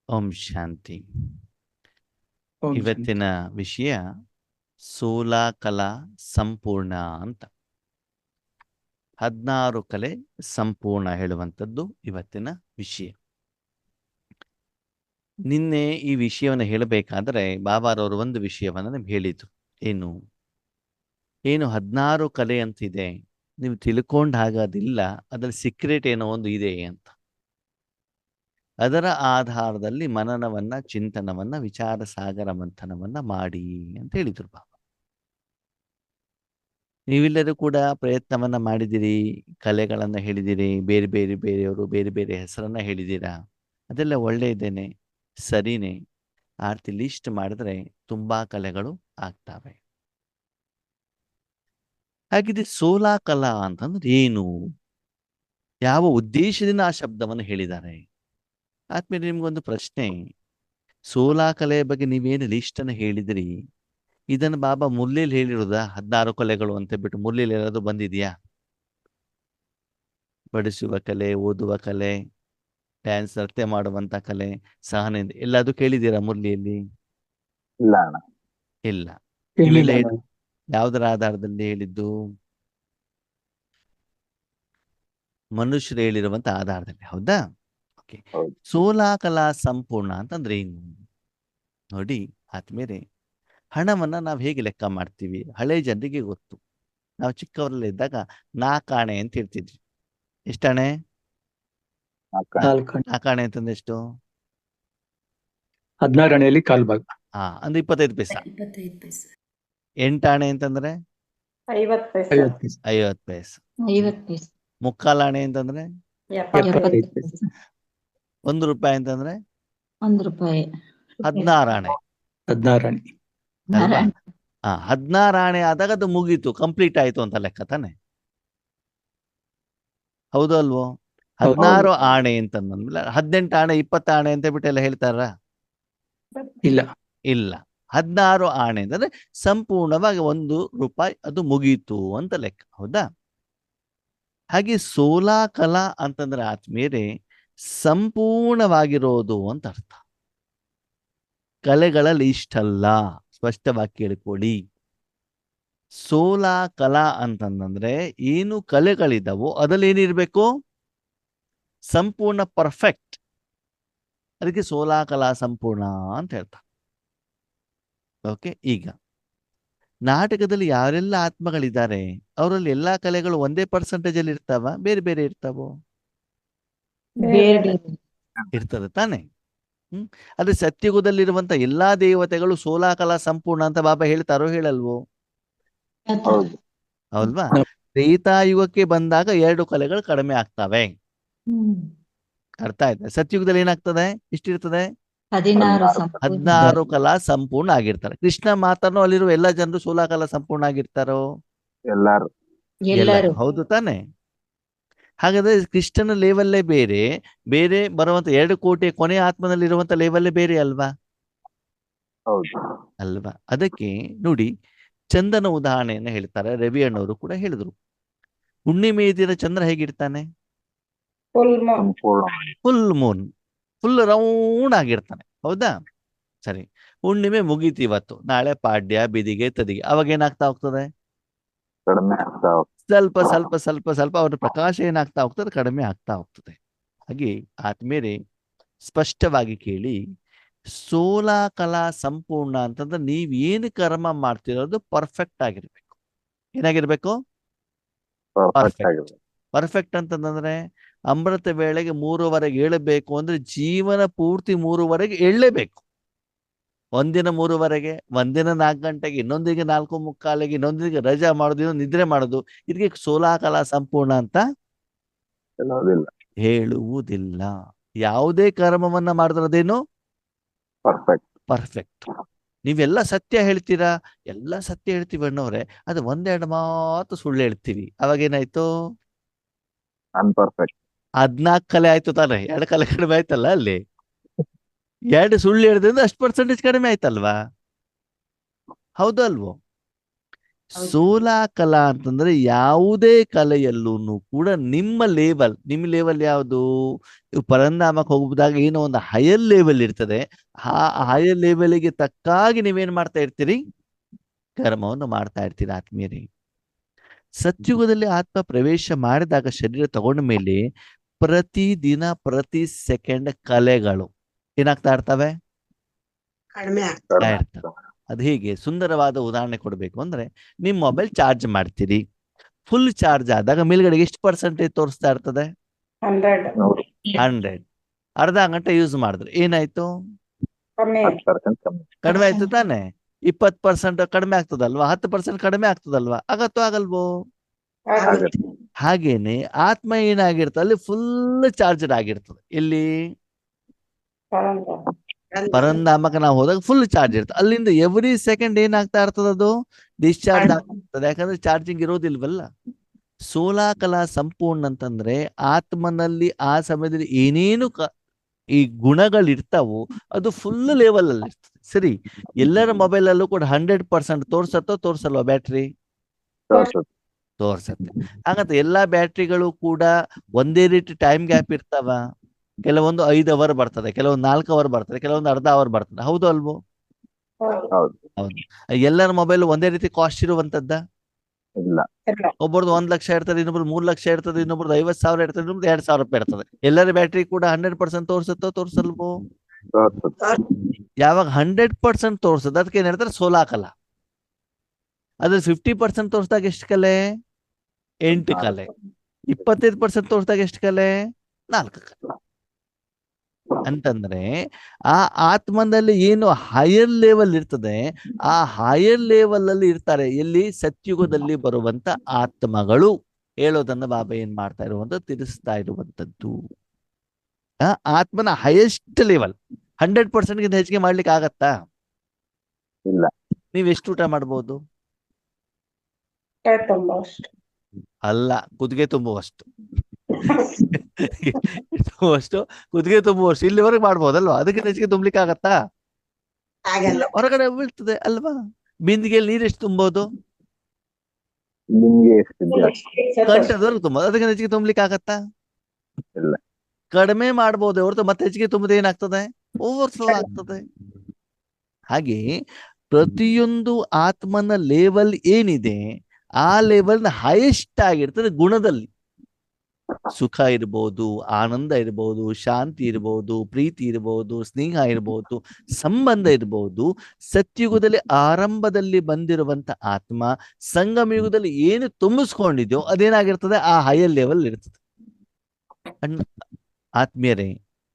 ಓಂ ಶಾಂತಿ. ಓಂ ಇವತ್ತಿನ ವಿಷಯ ಸೋಲಾಕಲಾ ಸಂಪೂರ್ಣ ಅಂತ. 16 ಕಲೆ ಸಂಪೂರ್ಣ ಹೇಳುವಂಥದ್ದು ಇವತ್ತಿನ ವಿಷಯ. ನಿನ್ನೆ ಈ ವಿಷಯವನ್ನು ಹೇಳಬೇಕಾದ್ರೆ ಬಾಬಾರವರು ಒಂದು ವಿಷಯವನ್ನು ನಮ್ಗೆ ಹೇಳಿದ್ರು. ಏನು 16 ಕಲೆ ಅಂತಿದೆ, ನೀವು ತಿಳ್ಕೊಂಡು ಹಾಗಾದಿಲ್ಲ, ಅದ್ರಲ್ಲಿ ಸೀಕ್ರೆಟ್ ಏನೋ ಒಂದು ಇದೆ ಅಂತ. ಅದರ ಆಧಾರದಲ್ಲಿ ಮನನವನ್ನ, ಚಿಂತನವನ್ನ, ವಿಚಾರ ಸಾಗರ ಮಂಥನವನ್ನ ಮಾಡಿ ಅಂತ ಹೇಳಿದ್ರು ಬಾಬಾ. ನೀವೆಲ್ಲರೂ ಕೂಡ ಪ್ರಯತ್ನವನ್ನ ಮಾಡಿದಿರಿ, ಕಲೆಗಳನ್ನ ಹೇಳಿದಿರಿ, ಬೇರೆಯವರು ಬೇರೆ ಬೇರೆ ಹೆಸರನ್ನ ಹೇಳಿದ್ದೀರಾ. ಅದೆಲ್ಲ ಒಳ್ಳೆಯದೇನೆ, ಸರಿನೇ. ಆರ್ತಿ ಲಿಸ್ಟ್ ಮಾಡಿದ್ರೆ ತುಂಬಾ ಕಲೆಗಳು ಆಗ್ತವೆ. ಹಾಗಿದ್ರೆ ಸೋಲಾಕಲಾ ಅಂತಂದ್ರೆ ಏನು, ಯಾವ ಉದ್ದೇಶದಿಂದ ಆ ಶಬ್ದವನ್ನು ಹೇಳಿದ್ದಾರೆ? ಆದ್ಮೇಲೆ ನಿಮ್ಗೊಂದು ಪ್ರಶ್ನೆ, ಸೋಲಾಕಲೆಯ ಬಗ್ಗೆ ನೀವೇನು ಲಿಸ್ಟ್ ಅನ್ನು ಹೇಳಿದ್ರಿ, ಇದನ್ನು ಬಾಬಾ ಮುರ್ಲಿಯಲ್ಲಿ ಹೇಳಿರೋದಾ? 16 ಕಲೆಗಳು ಅಂತ ಬಿಟ್ಟು ಮುರ್ಲಿಯಲ್ಲಿ ಏನಾದ್ರು ಬಂದಿದೆಯಾ? ಬಡಿಸುವ ಕಲೆ, ಓದುವ ಕಲೆ, ಡ್ಯಾನ್ಸ್ ನೃತ್ಯ ಮಾಡುವಂತ ಕಲೆ, ಸಹನೆ, ಎಲ್ಲಾದ್ರೂ ಕೇಳಿದ್ದೀರಾ ಮುರ್ಲಿಯಲ್ಲಿ? ಇಲ್ಲ ಅಣ್ಣ. ಇಲ್ಲ. ಕೇಳಿಲ್ಲ ಇವೆಲ್ಲ ನಾನು. ಯಾವುದರ ಆಧಾರದಲ್ಲಿ ಹೇಳಿದ್ದು? ಮನುಷ್ಯರು ಹೇಳಿರುವಂತ ಆಧಾರದಲ್ಲಿ, ಹೌದಾ? ಓಕೆ. ಹೌದು. ಸೋಲಾಕಲಾ ಸಂಪೂರ್ಣ ಅಂತಂದ್ರೆ ಏನು ನೋಡಿ ಆದ್ಮೇಲೆ, ಹಣವನ್ನ ನಾವು ಹೇಗೆ ಲೆಕ್ಕ ಮಾಡ್ತೀವಿ? ಹಳೆ ಜನರಿಗೆ ಗೊತ್ತು. ನಾವು ಚಿಕ್ಕವರಲ್ಲಿ ಇದ್ದಾಗ 4 ಆಣೆ ಅಂತ ಇರ್ತಿದ್ವಿ. ಎಷ್ಟಾಣೆ? 4 4 ಆಣೆ ಅಂತಂದ್ರೆ ಎಷ್ಟು? 16 ಅಣೆಯಲ್ಲಿ 1/4 ಭಾಗ. ಅಂದ್ರೆ 25 ಪೈಸಾ. 25 ಪೈಸೆ. 8 ಆಣೆ ಅಂತಂದ್ರೆ 50 ಪೈಸೆ. 50 ಪೈಸೆ. 50 ಪೈಸೆ. 50 ಪೈಸೆ. 3/4 ಆಣೆ ಅಂತಂದ್ರೆ 75 ಪೈಸೆ. 1 ರೂಪಾಯಿ ಅಂತಂದ್ರೆ 1 ರೂಪಾಯಿ. 16 ಆಣೆ 16 ಅಣೆ. ಅಲ್ವಾ? 16 ಆಣೆ ಆದಾಗ ಅದು ಮುಗೀತು, ಕಂಪ್ಲೀಟ್ ಆಯ್ತು ಅಂತ ಲೆಕ್ಕ ತಾನೆ, ಹೌದು ಅಲ್ವೋ? 16 ಆಣೆ ಅಂತಂದ್ಮೇಲೆ 18 ಆಣೆ 20 ಆಣೆ ಅಂತ ಬಿಟ್ಟು ಎಲ್ಲ ಹೇಳ್ತಾರ? ಇಲ್ಲ. ಇಲ್ಲ. 16 ಆಣೆ ಅಂತಂದ್ರೆ ಸಂಪೂರ್ಣವಾಗಿ 1 ರೂಪಾಯಿ ಅದು ಮುಗೀತು ಅಂತ ಲೆಕ್ಕ, ಹೌದಾ? ಹಾಗೆ ಸೋಲಾಕಲಾ ಅಂತಂದ್ರೆ ಆದ್ಮೇಲೆ ಸಂಪೂರ್ಣವಾಗಿರೋದು ಅಂತ ಅರ್ಥ. ಕಲೆಗಳಲ್ಲಿ ಇಷ್ಟಲ್ಲ, ಸ್ಪಷ್ಟವಾಗಿ ಕೇಳಿಕೊಳ್ಳಿ. ಸೋಲಾಕಲಾ ಅಂತಂದ್ರೆ ಏನು ಕಲೆಗಳಿದ್ದಾವೋ ಅದ್ರಲ್ಲಿ ಏನಿರ್ಬೇಕು? ಸಂಪೂರ್ಣ, ಪರ್ಫೆಕ್ಟ್. ಅದಕ್ಕೆ ಸೋಲಾಕಲಾ ಸಂಪೂರ್ಣ ಅಂತ ಹೇಳ್ತಾರೆ. ಓಕೆ. ಈಗ ನಾಟಕದಲ್ಲಿ ಯಾರೆಲ್ಲ ಆತ್ಮಗಳಿದ್ದಾರೆ ಅವರಲ್ಲಿ ಎಲ್ಲಾ ಕಲೆಗಳು ಒಂದೇ ಪರ್ಸೆಂಟೇಜ್ ಅಲ್ಲಿ ಇರ್ತಾವ, ಬೇರೆ ಬೇರೆ ಇರ್ತಾವೋ? ಇರ್ತದೆ ತಾನೆ. ಅದೇ ಸತ್ಯುಗದಲ್ಲಿರುವಂತ ಎಲ್ಲಾ ದೇವತೆಗಳು ಸೋಲಾಕಲಾ ಸಂಪೂರ್ಣ ಅಂತ ಬಾಬಾ ಹೇಳ್ತಾರೋ ಹೇಳಲ್ವೋ? ಹೌದು. ಹೌಲ್ವಾ? ತ್ರೇತಾಯುಗಕ್ಕೆ ಬಂದಾಗ 2 ಕಲೆಗಳು ಕಡಿಮೆ ಆಗ್ತವೆ. ಅರ್ಥ ಆಯ್ತಾ? ಸತ್ಯುಗದಲ್ಲಿ ಏನಾಗ್ತದೆ? ಇಷ್ಟಿರ್ತದೆ, 16 ಕಲಾ ಸಂಪೂರ್ಣ ಆಗಿರ್ತಾರೆ. ಕೃಷ್ಣ ಮಾತನ್ನು ಅಲ್ಲಿರುವ ಎಲ್ಲಾ ಜನರು ಸೋಲಾಕಲಾ ಸಂಪೂರ್ಣ ಆಗಿರ್ತಾರೋ? ಎಲ್ಲಾರು. ಹೌದು ತಾನೆ. ಹಾಗಾದ್ರೆ ಕೃಷ್ಣನ ಲೆವೆಲ್ಲೇ ಬೇರೆ, ಬೇರೆ ಬರುವಂತ 2 ಕೋಟಿ ಕೊನೆಯ ಆತ್ಮನಲ್ಲಿರುವಂತ ಲೆವೆಲ್ಲೇ ಬೇರೆ ಅಲ್ವಾ? ಹೌದು. ಅಲ್ವಾ? ಅದಕ್ಕೆ ನೋಡಿ, ಚಂದನ ಉದಾಹರಣೆಯನ್ನು ಹೇಳ್ತಾರೆ. ರವಿ ಅಣ್ಣವರು ಕೂಡ ಹೇಳಿದ್ರು. ಹುಣ್ಣಿಮೆ ದಿನ ಚಂದ್ರ ಹೇಗಿರ್ತಾನೆ? ಫುಲ್ ಮೂನ್, ಫುಲ್ ರೌಂಡ್ ಆಗಿರ್ತಾನೆ, ಹೌದಾ? ಸರಿ, ಹುಣ್ಣಿಮೆ ಮುಗೀತು ಇವತ್ತು, ನಾಳೆ ಪಾಡ್ಯ, ಬಿದಿಗೆ, ತದಿಗೆ, ಅವಾಗ ಏನಾಗ್ತಾ ಹೋಗ್ತದೆ? ಕಡಿಮೆ ಆಗ್ತಾ ಸ್ವಲ್ಪ ಸ್ವಲ್ಪ ಸ್ವಲ್ಪ ಸ್ವಲ್ಪ ಅವರ ಪ್ರಕಾಶ ಏನಾಗ್ತಾ ಹೋಗ್ತದೆ? ಕಡಿಮೆ ಆಗ್ತಾ ಹೋಗ್ತದೆ. ಹಾಗೆ ಆದ್ಮೇಲೆ ಸ್ಪಷ್ಟವಾಗಿ ಕೇಳಿ, ಸೋಲಾಕಲಾ ಸಂಪೂರ್ಣ ಅಂತಂದ್ರೆ ನೀವೇನು ಕರ್ಮ ಮಾಡ್ತಿರೋದು ಪರ್ಫೆಕ್ಟ್ ಆಗಿರ್ಬೇಕು. ಏನಾಗಿರ್ಬೇಕು? ಪರ್ಫೆಕ್ಟ್ ಅಂತಂದ್ರೆ ಅಮೃತ ವೇಳೆಗೆ 3ವರೆಗೆ ಏಳಬೇಕು ಅಂದ್ರೆ ಜೀವನ ಪೂರ್ತಿ 3ವರೆಗೆ ಏಳಲೇಬೇಕು. ಒಂದಿನ 3ವರೆಗೆ, ಒಂದಿನ 4 ಗಂಟೆಗೆ, ಇನ್ನೊಂದಿಗೆ 4:45, ಇನ್ನೊಂದಿಗೆ ರಜಾ ಮಾಡೋದು, ಇನ್ನೊಂದು ನಿದ್ರೆ ಮಾಡೋದು. ಇದಕ್ಕೆ ಸೋಲಾಕಲಾ ಸಂಪೂರ್ಣ ಅಂತ ಹೇಳುವುದಿಲ್ಲ. ಯಾವುದೇ ಕರ್ಮವನ್ನ ಮಾಡಿದ್ರದೇನು ಪರ್ಫೆಕ್ಟ್. ನೀವೆಲ್ಲ ಸತ್ಯ ಹೇಳ್ತೀರಾ? ಎಲ್ಲ ಸತ್ಯ ಹೇಳ್ತೀವಿ ಅಣ್ಣವ್ರೆ, ಅದು 1-2 ಮಾತು ಸುಳ್ಳು ಹೇಳ್ತೀವಿ, ಅವಾಗೇನಾಯ್ತು? ಅನ್ಪರ್ಫೆಕ್ಟ್. 14 ಕಲೆ ಆಯ್ತು ತಾನೆ, 2 ಕಲೆ ಕಡಿಮೆ ಆಯ್ತಲ್ಲ ಅಲ್ಲಿ. 2 ಸುಳ್ಳು ಹೇಳಿದ್ರಿಂದ ಅಷ್ಟು ಪರ್ಸೆಂಟೇಜ್ ಕಡಿಮೆ ಆಯ್ತಲ್ವಾ? ಹೌದು ಅಲ್ವೋ? ಸೋಲಾ ಕಲಾ ಅಂತಂದ್ರೆ ಯಾವುದೇ ಕಲೆಯಲ್ಲೂ ಕೂಡ ನಿಮ್ಮ ಲೆವೆಲ್ ಯಾವುದು? ಪರಂಧಾಮಕ್ಕೆ ಹೋಗುವಾಗ ಏನೋ ಒಂದು ಹೈಯರ್ ಲೆವೆಲ್ ಇರ್ತದೆ. ಆ ಹೈಯರ್ ಲೆವೆಲ್ಗೆ ತಕ್ಕಾಗಿ ನೀವೇನ್ ಮಾಡ್ತಾ ಇರ್ತೀರಿ? ಕರ್ಮವನ್ನು ಮಾಡ್ತಾ ಇರ್ತೀರಿ ಆತ್ಮೀಯರೇ. ಸತ್ಯುಗದಲ್ಲಿ ಆತ್ಮ ಪ್ರವೇಶ ಮಾಡಿದಾಗ ಶರೀರ ತಗೊಂಡ ಮೇಲೆ ಪ್ರತಿದಿನ ಪ್ರತಿ ಸೆಕೆಂಡ್ ಕಲೆಗಳು ಏನಾಗ್ತಾ ಇರ್ತವೆ? ಕಡಿಮೆ ಕಡಿಮೆ ಇರ್ತವೆ. ಅದು ಹೇಗೆ? ಸುಂದರವಾದ ಉದಾಹರಣೆ ಕೊಡಬೇಕು ಅಂದ್ರೆ, ನಿಮ್ ಮೊಬೈಲ್ ಚಾರ್ಜ್ ಮಾಡ್ತೀರಿ. ಫುಲ್ ಚಾರ್ಜ್ ಆದಾಗ ಮೇಲ್ಗಡೆ ಎಷ್ಟು ಪರ್ಸೆಂಟೇಜ್ ತೋರಿಸ್ತಾ ಇರ್ತದೆ? 100. ಅರ್ಧ ಗಂಟೆ ಯೂಸ್ ಮಾಡಿದ್ರೆ ಏನಾಯ್ತು? 10% ಕಮ್ಮಿ. ಕಡಿಮೆ ಆಯ್ತು ತಾನೆ? 20% ಕಡಿಮೆ ಆಗ್ತದಲ್ವಾ? 10% ಕಡಿಮೆ ಆಗ್ತದಲ್ವಾ? ಆಗತ್ತೋ ಆಗಲ್ವೋ? ಆಗುತ್ತೆ. ಹಾಗೇನೆ ಆತ್ಮ ಏನಾಗಿರ್ತದೆ? ಅಲ್ಲಿ ಫುಲ್ ಚಾರ್ಜಡ್ ಆಗಿರ್ತದೆ. ಇಲ್ಲಿ ಪರಂಧಾಮಕ್ಕೆ ನಾವು ಹೋದಾಗ ಫುಲ್ ಚಾರ್ಜ್ ಇರ್ತದೆ. ಅಲ್ಲಿಂದ ಎವ್ರಿ ಸೆಕೆಂಡ್ ಏನಾಗ್ತಾ ಇರ್ತದೆ? ಅದು ಡಿಸ್ಚಾರ್ಜ್ ಆಗ್ತದೆ. ಯಾಕಂದ್ರೆ ಚಾರ್ಜಿಂಗ್ ಇರೋದಿಲ್ವಲ್ಲ. ಸೋಲಾ ಕಲಾ ಸಂಪೂರ್ಣ ಅಂತಂದ್ರೆ ಆತ್ಮನಲ್ಲಿ ಆ ಸಮಯದಲ್ಲಿ ಏನೇನು ಈ ಗುಣಗಳಿರ್ತಾವೋ ಅದು ಫುಲ್ ಲೆವೆಲ್ ಅಲ್ಲಿ ಇರ್ತದೆ. ಸರಿ, ಎಲ್ಲರ ಮೊಬೈಲ್ ಅಲ್ಲೂ ಕೂಡ 100% ತೋರ್ಸಲ್ವಾ ಬ್ಯಾಟ್ರಿ? ತೋರ್ಸತ್ತೆ. ಹಾಗಂತ ಎಲ್ಲಾ ಬ್ಯಾಟ್ರಿಗಳು ಕೂಡ ಒಂದೇ ರೀತಿ ಟೈಮ್ ಗ್ಯಾಪ್ ಇರ್ತಾವ? ಕೆಲವೊಂದು 5 ಅವರ್ ಬರ್ತದೆ, ಕೆಲವೊಂದು 4 ಅವರ್ ಬರ್ತದೆ, ಕೆಲವೊಂದು ಅರ್ಧ ಅವರ್ ಬರ್ತದೆ. ಹೌದು ಅಲ್ವೋ? ಹೌದು. ಹೌದು. ಎಲ್ಲರ ಮೊಬೈಲ್ ಒಂದೇ ರೀತಿ ಕಾಸ್ಟ್ ಇರುವಂತದ್ದ? ಇಲ್ಲ. ಒಬ್ಬರದು 1 ಲಕ್ಷ ಇರ್ತದೆ, ಇನ್ನೊಬ್ರು 3 ಲಕ್ಷ ಇರ್ತದೆ, ಇನ್ನೊಬ್ರದ್ದು 50,000 ಇರ್ತದೆ, ಇನ್ನೊಬ್ರು 2,000 ರೂಪಾಯಿ ಇರ್ತದೆ. ಎಲ್ಲರ ಬ್ಯಾಟ್ರಿ ಕೂಡ 100% ತೋರ್ಸತ್ತೋ ತೋರ್ಸಲ್ವೋ? ಯಾವಾಗ 100% ತೋರ್ಸದ ಅದಕ್ಕೆ ಏನ್ ಹೇಳ್ತಾರೆ? ಸೋಲಾ ಕಲಾ. ಅದ್ರ 50% ತೋರಿಸಿದಾಗ ಎಷ್ಟು ಕಲೆ? 8 ಕಲೆ. 25% ತೋರಿಸಿದಾಗ ಎಷ್ಟು ಕಲೆ? 4 ಕಲೆ. ಅಂತಂದ್ರೆ ಆ ಆತ್ಮದಲ್ಲಿ ಏನು ಹೈಯರ್ ಲೆವೆಲ್ ಇರ್ತದೆ, ಆ ಹೈಯರ್ ಲೆವೆಲ್ ಅಲ್ಲಿ ಇರ್ತಾರೆ. ಎಲ್ಲಿ? ಸತ್ಯುಗದಲ್ಲಿ ಬರುವಂತ ಆತ್ಮಗಳು ಹೇಳೋದನ್ನ ಬಾಬಾ ಏನ್ ಮಾಡ್ತಾ ಇರುವಂತ ತಿಳಿಸ್ತಾ ಇರುವಂತದ್ದು. ಆತ್ಮನ ಹೈಯೆಸ್ಟ್ ಲೆವೆಲ್ 100% ಗಿಂತ ಹೆಚ್ಚಿಗೆ ಮಾಡ್ಲಿಕ್ಕೆ ಆಗತ್ತಾ? ಇಲ್ಲ. ನೀವ್ ಎಷ್ಟು ಊಟ ಮಾಡ್ಬೋದು? ಅಲ್ಲ, ಕುದಿಗೆ ತುಂಬುವಷ್ಟು. ಕುದಿಗೆ ತುಂಬುವಷ್ಟು ಇಲ್ಲಿವರೆಗೆ ಮಾಡ್ಬೋದಲ್ವಾ? ಅದಕ್ಕಿಂತ ಹೆಚ್ಚಿಗೆ ತುಂಬಲಿಕ್ಕೆ ಆಗತ್ತಾ? ಆಗಲ್ಲ. ಹೊರಗಡೆ ಬೀಳ್ತದೆ ಅಲ್ವಾ? ಬಿಂದಿಗೆಯಲ್ಲಿ ನೀರ್ ಎಷ್ಟು ತುಂಬೋದು? ನಿಮ್ಗೆ ಎಷ್ಟಿದ್ಯಾ? ಗಂಟೆದವರೆಗೆ ತುಂಬೋದು. ಅದಕ್ಕಿಂತ ಹೆಚ್ಚಿಗೆ ತುಂಬಲಿಕ್ಕೆ ಆಗತ್ತಾ? ಇಲ್ಲ. ಕಡಿಮೆ ಮಾಡ್ಬೋದು ಹೊರತು ಮತ್ತೆ ಹೆಚ್ಚಿಗೆ ತುಂಬುದು ಏನಾಗ್ತದೆ? ಓವರ್ಫ್ಲೋ ಆಗ್ತದೆ. ಹಾಗೆ ಪ್ರತಿಯೊಂದು ಆತ್ಮನ ಲೆವೆಲ್ ಏನಿದೆ ಆ ಲೆವೆಲ್ ಹೈಯೆಸ್ಟ್ ಆಗಿರ್ತದೆ ಗುಣದಲ್ಲಿ. ಸುಖ ಇರ್ಬೋದು, ಆನಂದ ಇರ್ಬೋದು, ಶಾಂತಿ ಇರ್ಬೋದು, ಪ್ರೀತಿ ಇರ್ಬೋದು, ಸ್ನೇಹ ಇರ್ಬೋದು, ಸಂಬಂಧ ಇರ್ಬೋದು. ಸತ್ಯುಗದಲ್ಲಿ ಆರಂಭದಲ್ಲಿ ಬಂದಿರುವಂತ ಆತ್ಮ ಸಂಗಮ ಯುಗದಲ್ಲಿ ಏನು ತುಂಬಿಸ್ಕೊಂಡಿದ್ಯೋ ಅದೇನಾಗಿರ್ತದೆ? ಆ ಹೈಯರ್ ಲೆವೆಲ್ ಇರ್ತದೆ. ಆತ್ಮೀಯರೇ,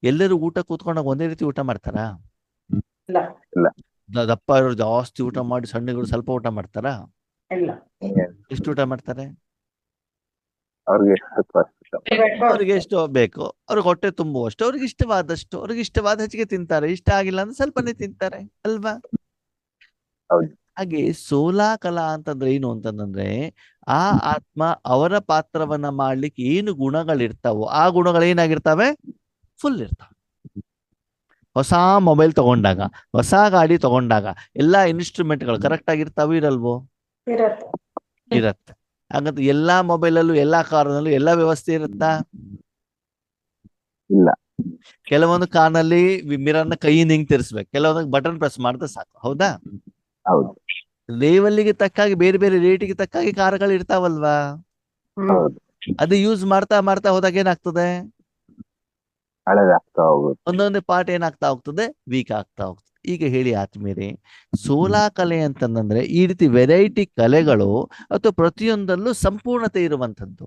ಎಲ್ಲರೂ ಊಟ ಕೂತ್ಕೊಂಡಾಗ ಒಂದೇ ರೀತಿ ಊಟ ಮಾಡ್ತಾರಾ? ದಪ್ಪ ಇರೋರು ಜಾಸ್ತಿ ಊಟ ಮಾಡಿ, ಸಣ್ಣಗಳು ಸ್ವಲ್ಪ ಊಟ ಮಾಡ್ತಾರಾ? ಎಷ್ಟು ಊಟ ಮಾಡ್ತಾರೆ? ಅವ್ರಿಗೆ ಎಷ್ಟು ಬೇಕು, ಅವ್ರಿಗೆ ಹೊಟ್ಟೆ ತುಂಬುವಷ್ಟು, ಅವ್ರಿಗೆ ಇಷ್ಟವಾದಷ್ಟು, ಅವ್ರಿಗೆ ಇಷ್ಟವಾದ ಹೆಚ್ಚಿಗೆ ತಿಂತಾರೆ. ಇಷ್ಟ ಆಗಿಲ್ಲ ಅಂದ್ರೆ ಸ್ವಲ್ಪನೇ ತಿಂತಾರೆ ಅಲ್ವಾ? ಹಾಗೆ ಸೋಲಾ ಕಲಾ ಅಂತಂದ್ರೆ ಏನು ಅಂತಂದ್ರೆ, ಆ ಆತ್ಮ ಅವರ ಪಾತ್ರವನ್ನ ಮಾಡ್ಲಿಕ್ಕೆ ಏನು ಗುಣಗಳಿರ್ತಾವೋ ಆ ಗುಣಗಳು ಏನಾಗಿರ್ತಾವೆ? ಫುಲ್ ಇರ್ತಾವೆ. ಹೊಸ ಮೊಬೈಲ್ ತಗೊಂಡಾಗ, ಹೊಸ ಗಾಡಿ ತಗೊಂಡಾಗ ಎಲ್ಲಾ ಇನ್ಸ್ಟ್ರೂಮೆಂಟ್ಗಳು ಕರೆಕ್ಟ್ ಆಗಿರ್ತಾವ ಇರಲ್ವೋ? ಇರತ್ತೆ. ಹಾಗಂತ ಎಲ್ಲಾ ಮೊಬೈಲಲ್ಲೂ ಎಲ್ಲಾ ಕಾರ್ನಲ್ಲೂ ಎಲ್ಲಾ ವ್ಯವಸ್ಥೆ ಇರುತ್ತಾ? ಇಲ್ಲ. ಕೆಲವೊಂದು ಕಾರ್ನಲ್ಲಿ ಮಿರರ್ನ ಕೈಯಿಂದ ಹಿಂಗ್ ತಿರ್ಸ್ಬೇಕು, ಕೆಲವೊಂದು ಬಟನ್ ಪ್ರೆಸ್ ಮಾಡಿದ್ರೆ ಸಾಕು. ಹೌದಾ? ಹೌದು. ಲೆವೆಲ್ಗೆ ತಕ್ಕಾಗಿ ಬೇರೆ ಬೇರೆ ರೇಟಿಗೆ ತಕ್ಕಾಗಿ ಕಾರ್ಗಳು ಇರ್ತಾವಲ್ವಾ? ಅದು ಯೂಸ್ ಮಾಡ್ತಾ ಮಾಡ್ತಾ ಹೋದಾಗ ಏನಾಗ್ತದೆ? ಹಳೆದಾಗ್ತಾ ಹೋಗುತ್ತೆ. ಒಂದೊಂದೇ ಪಾರ್ಟ್ ಏನಾಗ್ತಾ ಹೋಗ್ತದೆ? ವೀಕ್ ಆಗ್ತಾ ಹೋಗ್ತದೆ. ಈಗ ಹೇಳಿ ಆತ್ಮೀಯರೇ, ಸೋಲಾ ಕಲೆ ಅಂತಂದ್ರೆ ಈ ರೀತಿ ವೆರೈಟಿ ಕಲೆಗಳು ಅಥವಾ ಪ್ರತಿಯೊಂದಲ್ಲೂ ಸಂಪೂರ್ಣತೆ ಇರುವಂತದ್ದು.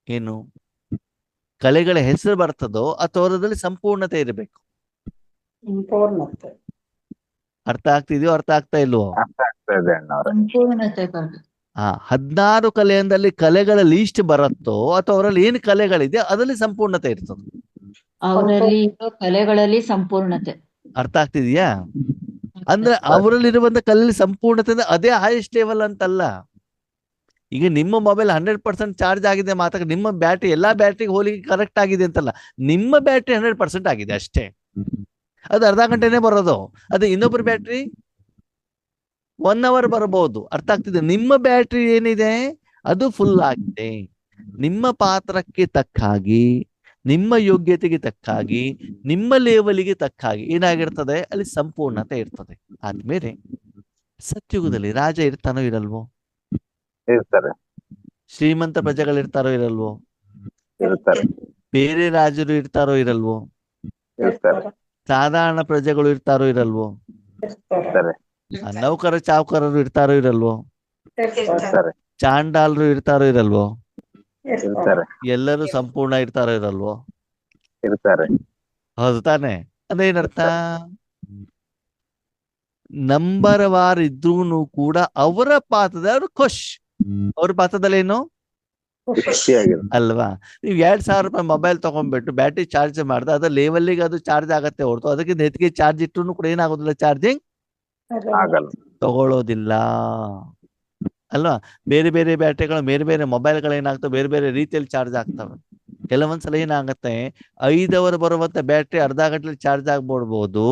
ಏನು ಕಲೆಗಳ ಹೆಸರು ಬರ್ತದೋ ಅಥವಾ ಅದರಲ್ಲಿ ಸಂಪೂರ್ಣತೆ ಇರಬೇಕು. ಅರ್ಥ ಆಗ್ತಿದೆಯೋ ಅರ್ಥ ಆಗ್ತಾ ಇಲ್ವೋ? ಅರ್ಥ ಆಗ್ತಾ ಇದೆ ಅಣ್ಣವ್ರೆ. ಸಂಪೂರ್ಣತೆ 16 ಕಲೆಯಲ್ಲಿ ಕಲೆಗಳ ಲೀಸ್ಟ್ ಬರುತ್ತೋ ಅಥವಾ ಅವರಲ್ಲಿ ಏನು ಕಲೆಗಳಿದೆ ಅದರಲ್ಲಿ ಸಂಪೂರ್ಣತೆ ಇರ್ತದೆ. ಅವರಲ್ಲಿ ಇರೋ ಕಲೆಗಳಲ್ಲಿ ಸಂಪೂರ್ಣತೆ. ಅರ್ಥ ಆಗ್ತಿದೆಯಾ? ಅಂದ್ರೆ ಅವರಲ್ಲಿರುವಂತ ಕಲೆಯಲ್ಲಿ ಸಂಪೂರ್ಣತೆ ಅಂದ್ರೆ ಅದೇ ಹೈಯೆಸ್ಟ್ ಲೆವೆಲ್ ಅಂತಲ್ಲ. ಈಗ ನಿಮ್ಮ ಮೊಬೈಲ್ 100% ಚಾರ್ಜ್ ಆಗಿದೆ ಮಾತ್ರ ನಿಮ್ಮ ಬ್ಯಾಟ್ರಿ ಎಲ್ಲಾ ಬ್ಯಾಟ್ರಿಗೆ ಹೋಲಿಕೆ ಕರೆಕ್ಟ್ ಆಗಿದೆ ಅಂತಲ್ಲ. ನಿಮ್ಮ ಬ್ಯಾಟ್ರಿ 100% ಆಗಿದೆ ಅಷ್ಟೇ. ಅದು ಅರ್ಧ ಗಂಟೆನೆ ಬರೋದು. ಅದು ಇನ್ನೊಬ್ಬರ ಬ್ಯಾಟ್ರಿ 1 ಅವರ್ ಬರಬಹುದು. ಅರ್ಥ ಆಗ್ತಿದೆ? ನಿಮ್ಮ ಬ್ಯಾಟ್ರಿ ಏನಿದೆ ಅದು ಫುಲ್ ಆಗಿದೆ. ನಿಮ್ಮ ಪಾತ್ರಕ್ಕೆ ತಕ್ಕಾಗಿ, ನಿಮ್ಮ ಯೋಗ್ಯತೆಗೆ ತಕ್ಕಾಗಿ, ನಿಮ್ಮ ಲೆವೆಲ್ಗೆ ತಕ್ಕಾಗಿ ಏನಾಗಿರ್ತದೆ ಅಲ್ಲಿ ಸಂಪೂರ್ಣತೆ ಇರ್ತದೆ. ಆದ್ಮೇಲೆ ಸತ್ಯುಗದಲ್ಲಿ ರಾಜ ಇರ್ತಾನೋ ಇರಲ್ವೋ? ಇರ್ತಾರೆ ಶ್ರೀಮಂತ ಪ್ರಜೆಗಳಿರ್ತಾರೋ ಇರಲ್ವೋ? ಇರ್ತಾರೆ ಬೇರೆ ರಾಜರು ಇರ್ತಾರೋ ಇರಲ್ವೋ? ಇರ್ತಾರೆ ಸಾಧಾರಣ ಪ್ರಜೆಗಳು ಇರ್ತಾರೋ ಇರಲ್ವೋ? ಇರ್ತಾರೆ ನೌಕರ ಚಾವುಕರರು ಇರ್ತಾರೋ ಇರಲ್ವೋ? ಇರ್ತಾರೆ ಚಾಂಡಾಲರು ಇರ್ತಾರೋ ಇರಲ್ವೋ? ಇರ್ತಾರೆ ಎಲ್ಲರೂ ಸಂಪೂರ್ಣ ಇರ್ತಾರೋ ಇರಲ್ವೋ? ಇರ್ತಾರೆ ಹೌದು ತಾನೆ? ಅದೇನರ್ಥ? ನಂಬರ್ ವಾರ್ ಇದ್ರೂನು ಕೂಡ ಅವರ ಪಾತ್ರದಲ್ಲಿ ಅವರು ಖುಷ್. ಅವ್ರ ಪಾತ್ರದಲ್ಲಿ ಏನು ಖುಷಿಯಾಗಿರುತ್ತೆ. ಅಲ್ವಾ? ನೀವು 2,000 ರೂಪಾಯಿ ಮೊಬೈಲ್ ತಗೊಂಡ್ಬಿಟ್ಟು ಬ್ಯಾಟ್ರಿ ಚಾರ್ಜ್ ಮಾಡಿದ್ರೆ ಅದ್ರ ಲೆವೆಲ್ಗೆ ಅದು ಚಾರ್ಜ್ ಆಗತ್ತೆ ಹೊರತು ಅದಕ್ಕೆ ಹೆಚ್ಚಿಗೆ ಚಾರ್ಜ್ ಇಟ್ಟರು ಕೂಡ ಏನಾಗೋದಿಲ್ಲ, ಚಾರ್ಜಿಂಗ್ ಆಗಲ್ಲ. ತಗೊಳ್ಳೋದಿಲ್ಲ ಅಲ್ವಾ? ಬೇರೆ ಬೇರೆ ಬ್ಯಾಟ್ರಿಗಳು, ಬೇರೆ ಬೇರೆ ಮೊಬೈಲ್ಗಳು ಏನಾಗ್ತವೆ, ಬೇರೆ ಬೇರೆ ರೀತಿಯಲ್ಲಿ ಚಾರ್ಜ್ ಆಗ್ತವೆ. ಕೆಲವೊಂದ್ಸಲ ಏನಾಗತ್ತೆ, 5 ಅವರ್ ಬರುವಂತ ಬ್ಯಾಟ್ರಿ ಅರ್ಧ ಗಂಟೆ ಚಾರ್ಜ್ ಆಗ್ಬಿಡ್ಬೋದು.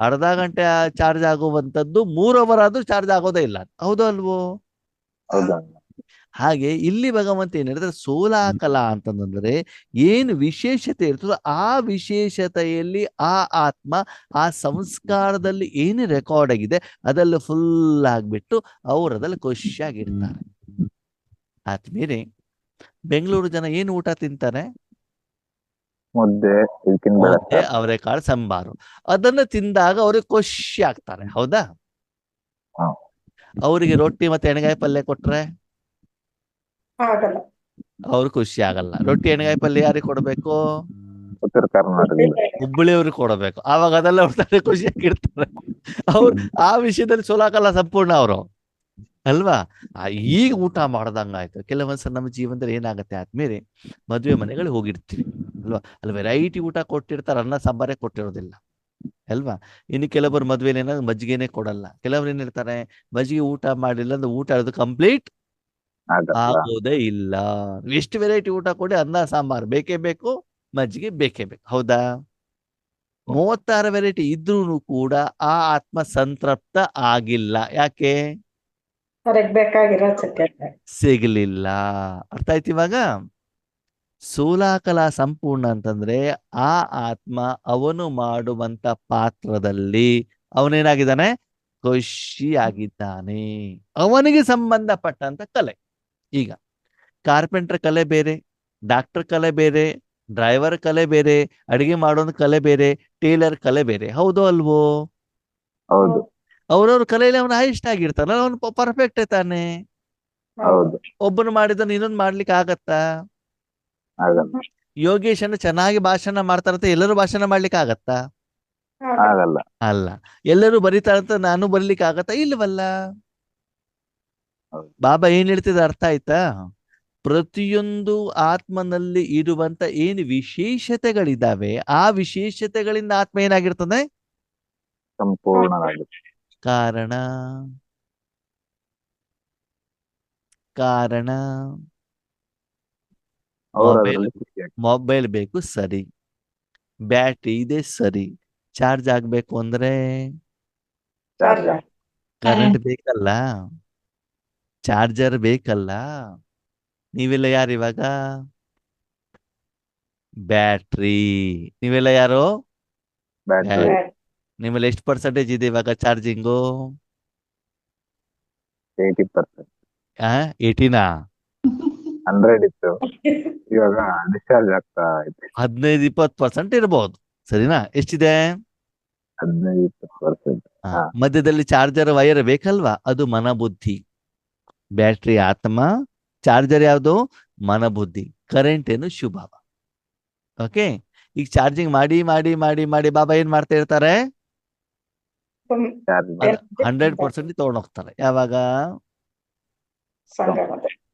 ಅರ್ಧ ಗಂಟೆ ಚಾರ್ಜ್ ಆಗುವಂತದ್ದು 3 ಅವರ್ ಆದ್ರೂ ಚಾರ್ಜ್ ಆಗೋದೇ ಇಲ್ಲ. ಹೌದು ಅಲ್ವೋ? ಹೌದಾ? ಹಾಗೆ ಇಲ್ಲಿ ಭಗವಂತ ಏನ್ ಹೇಳಿದ್ರೆ, ಸೋಲಾಕಲ ಅಂತಂದ್ರೆ ಏನು ವಿಶೇಷತೆ ಇರ್ತದೋ ಆ ವಿಶೇಷತೆಯಲ್ಲಿ ಆ ಆತ್ಮ ಆ ಸಂಸ್ಕಾರದಲ್ಲಿ ಏನು ರೆಕಾರ್ಡ್ ಆಗಿದೆ ಅದೆಲ್ಲ ಫುಲ್ ಆಗ್ಬಿಟ್ಟು ಅವರದಲ್ಲಿ ಖುಷಿಯಾಗಿರ್ತಾರೆ. ಆದ್ಮೇಲೆ ಬೆಂಗಳೂರು ಜನ ಏನು ಊಟ ತಿಂತಾರೆ? ಮುದ್ದೆ, ಇದಕ್ಕಿಂತ ಮುದ್ದೆ, ಅವರೆಕಾಳು ಸಾಂಬಾರು. ಅದನ್ನ ತಿಂದಾಗ ಅವ್ರಿಗೆ ಖುಷಿ ಆಗ್ತಾರೆ. ಹೌದಾ? ಹಾ. ಅವರಿಗೆ ರೊಟ್ಟಿ ಮತ್ತೆ ಎಣ್ಣೆಗಾಯಿ ಪಲ್ಯ ಕೊಟ್ರೆ ಆಗಲ್ಲ. ಅವ್ರು ಖುಷಿ ಆಗಲ್ಲ. ರೊಟ್ಟಿ ಎಣ್ಣೆಗಾಯಿ ಪಲ್ಯ ಯಾರಿಗೆ ಕೊಡ್ಬೇಕು? ಉತ್ತರ ಕರ್ನಾಟಕದಿಂದ ಹುಬ್ಬಳ್ಳಿಯವ್ರಿಗೆ ಕೊಡಬೇಕು. ಆವಾಗ ಅದೆಲ್ಲ ಅವ್ರ ಖುಷಿಯಾಗಿರ್ತಾರೆ. ಅವ್ರು ಆ ವಿಷಯದಲ್ಲಿ ಸೋಲಾಕಲ್ಲ ಸಂಪೂರ್ಣ ಅವರು ಅಲ್ವಾ? ಈಗ ಊಟ ಮಾಡ್ದಂಗಾಯ್ತು. ಕೆಲವೊಂದ್ಸಲ ನಮ್ಮ ಜೀವನದಲ್ಲಿ ಏನಾಗತ್ತೆ ಆದ್ಮೇಲೆ ಮದುವೆ ಮನೆಗಳಿಗೆ ಹೋಗಿರ್ತೀವಿ ಅಲ್ವಾ? ಅಲ್ಲಿ ವೆರೈಟಿ ಊಟ ಕೊಟ್ಟಿರ್ತಾರೆ, ಅನ್ನ ಸಾಂಬಾರೇ ಕೊಟ್ಟಿರೋದಿಲ್ಲ ಅಲ್ವಾ? ಇನ್ನು ಕೆಲವರು ಮದ್ವೆಲಿ ಏನಾದ್ರು ಮಜ್ಜಿಗೆನೆ ಕೊಡಲ್ಲ. ಕೆಲವ್ರು ಏನಿರ್ತಾರೆ, ಮಜ್ಜಿಗೆ ಊಟ ಮಾಡಿಲ್ಲ ಅಂದ್ರೆ ಊಟ ಅದು ಕಂಪ್ಲೀಟ್ ಆಗಲ್ಲ. ಆಗೋದೇ ಇಲ್ಲ. ಎಷ್ಟು ವೆರೈಟಿ ಊಟ ಕೊಡಿ, ಅನ್ನ ಸಾಂಬಾರ್ ಬೇಕೇ ಬೇಕು, ಮಜ್ಜಿಗೆ ಬೇಕೇ ಬೇಕು. ಹೌದಾ? 36 ವೆರೈಟಿ ಇದ್ರೂ ಕೂಡ ಆ ಆತ್ಮ ಸಂತೃಪ್ತ ಆಗಿಲ್ಲ. ಯಾಕೆ? ಅವ್ರಿಗೆ ಬೇಕಾಗಿರೋ ಸಿಗಲಿಲ್ಲ. ಅರ್ಥ ಆಯ್ತು ಇವಾಗ? ಸೋಲಾಕಲ ಸಂಪೂರ್ಣ ಅಂತಂದ್ರೆ ಆ ಆತ್ಮ ಅವನು ಮಾಡುವಂತ ಪಾತ್ರದಲ್ಲಿ ಅವನೇನಾಗಿದ್ದಾನೆ? ಖುಷಿಯಾಗಿದ್ದಾನೆ. ಅವನಿಗೆ ಸಂಬಂಧಪಟ್ಟಂತ ಕಲೆ. ಈಗ ಕಾರ್ಪೆಂಟರ್ ಕಲೆ ಬೇರೆ, ಡಾಕ್ಟರ್ ಕಲೆ ಬೇರೆ, ಡ್ರೈವರ್ ಕಲೆ ಬೇರೆ, ಅಡಿಗೆ ಮಾಡೋನ್ ಕಲೆ ಬೇರೆ, ಟೇಲರ್ ಕಲೆ ಬೇರೆ. ಹೌದು ಅಲ್ವೋ? ಹೌದು ಅವ್ರವ್ರ ಕಲೆಯಲ್ಲಿ ಅವನು ಹೈಸ್ಟ್ ಆಗಿರ್ತಾನ, ಅವನು ಪರ್ಫೆಕ್ಟ್ ತಾನೆ. ಹೌದು ಒಬ್ಬನು ಮಾಡಿದನು ಇನ್ನೊಂದು ಮಾಡ್ಲಿಕ್ಕೆ ಆಗತ್ತಾ? ಆಗಲ್ಲ ಯೋಗೇಶನ ಚೆನ್ನಾಗಿ ಭಾಷಣ ಮಾಡ್ತಾರಂತ ಎಲ್ಲರೂ ಭಾಷಣ ಮಾಡ್ಲಿಕ್ಕೆ ಆಗತ್ತಾ? ಆಗಲ್ಲ ಅಲ್ಲ. ಎಲ್ಲರೂ ಬರೀತಾರಂತ ನಾನು ಬರ್ಲಿಕ್ಕೆ ಆಗತ್ತಾ? ಇಲ್ವಲ್ಲ. ಹೌದು. ಬಾಬಾ ಏನ್ ಹೇಳ್ತಿದ ಅರ್ಥ ಆಯ್ತಾ? ಪ್ರತಿಯೊಂದು ಆತ್ಮನಲ್ಲಿ ಇರುವಂತ ಏನು ವಿಶೇಷತೆಗಳಿದಾವೆ ಆ ವಿಶೇಷತೆಗಳಿಂದ ಆತ್ಮ ಏನಾಗಿರ್ತದೆ? ಸಂಪೂರ್ಣನಾಗುತ್ತೆ. ಕಾರಣ ಕಾರಣ ಅವ್ರು ಮೊಬೈಲ್ ಅದ್ರಲ್ಲಿ ಖುಷಿಯಾಗಿ ಮೊಬೈಲ್ ಬೇಕು ಸರಿ, ಬ್ಯಾಟ್ರಿ ಇದೆ ಸರಿ, ಚಾರ್ಜ್ ಆಗ್ಬೇಕು ಅಂದ್ರೆ ಚಾರ್ಜ್ ಕರೆಂಟ್ ಬೇಕಲ್ಲ, ಚಾರ್ಜರ್ ಬೇಕಲ್ಲ. ನೀವೆಲ್ಲ ಯಾರು ಇವಾಗ? ಬ್ಯಾಟ್ರಿ. ನೀವೆಲ್ಲ ಯಾರು? ಬ್ಯಾಟ್ರಿ ನಿಮ್ಮಲ್ಲಿ ಎಷ್ಟು ಪರ್ಸೆಂಟೇಜ್ ಇದೆ ಇವಾಗ ಚಾರ್ಜಿಂಗು? 80%. 80ನಾ? 100 ಇತ್ತು, ಇವಾಗ ಡಿಸ್ಚಾರ್ಜ್ ಆಗ್ತಾ ಐತೆ. 15-20% ಇರಬಹುದು. ಸರಿನಾ? ಎಷ್ಟಿದೆ? 15-20%. ಮಧ್ಯದಲ್ಲಿ ಚಾರ್ಜರ್ ವೈರ್ ಬೇಕಲ್ವಾ? ಅದು ಮನಬುದ್ಧಿ. ಬ್ಯಾಟ್ರಿ ಆತ್ಮ, ಚಾರ್ಜರ್ ಯಾವುದು? ಮನಬುದ್ಧಿ. ಕರೆಂಟ್ ಏನು? ಶುಭ. ಓಕೆ. ಈಗ ಚಾರ್ಜಿಂಗ್ ಮಾಡಿ ಮಾಡಿ ಮಾಡಿ ಮಾಡಿ ಬಾಬಾ ಏನ್ ಮಾಡ್ತಾ ಇರ್ತಾರೆ? ಚಾರ್ಜ್ 100% ತಗೊಂಡು ಹೋಗ್ತಾರೆ. ಯಾವಾಗ?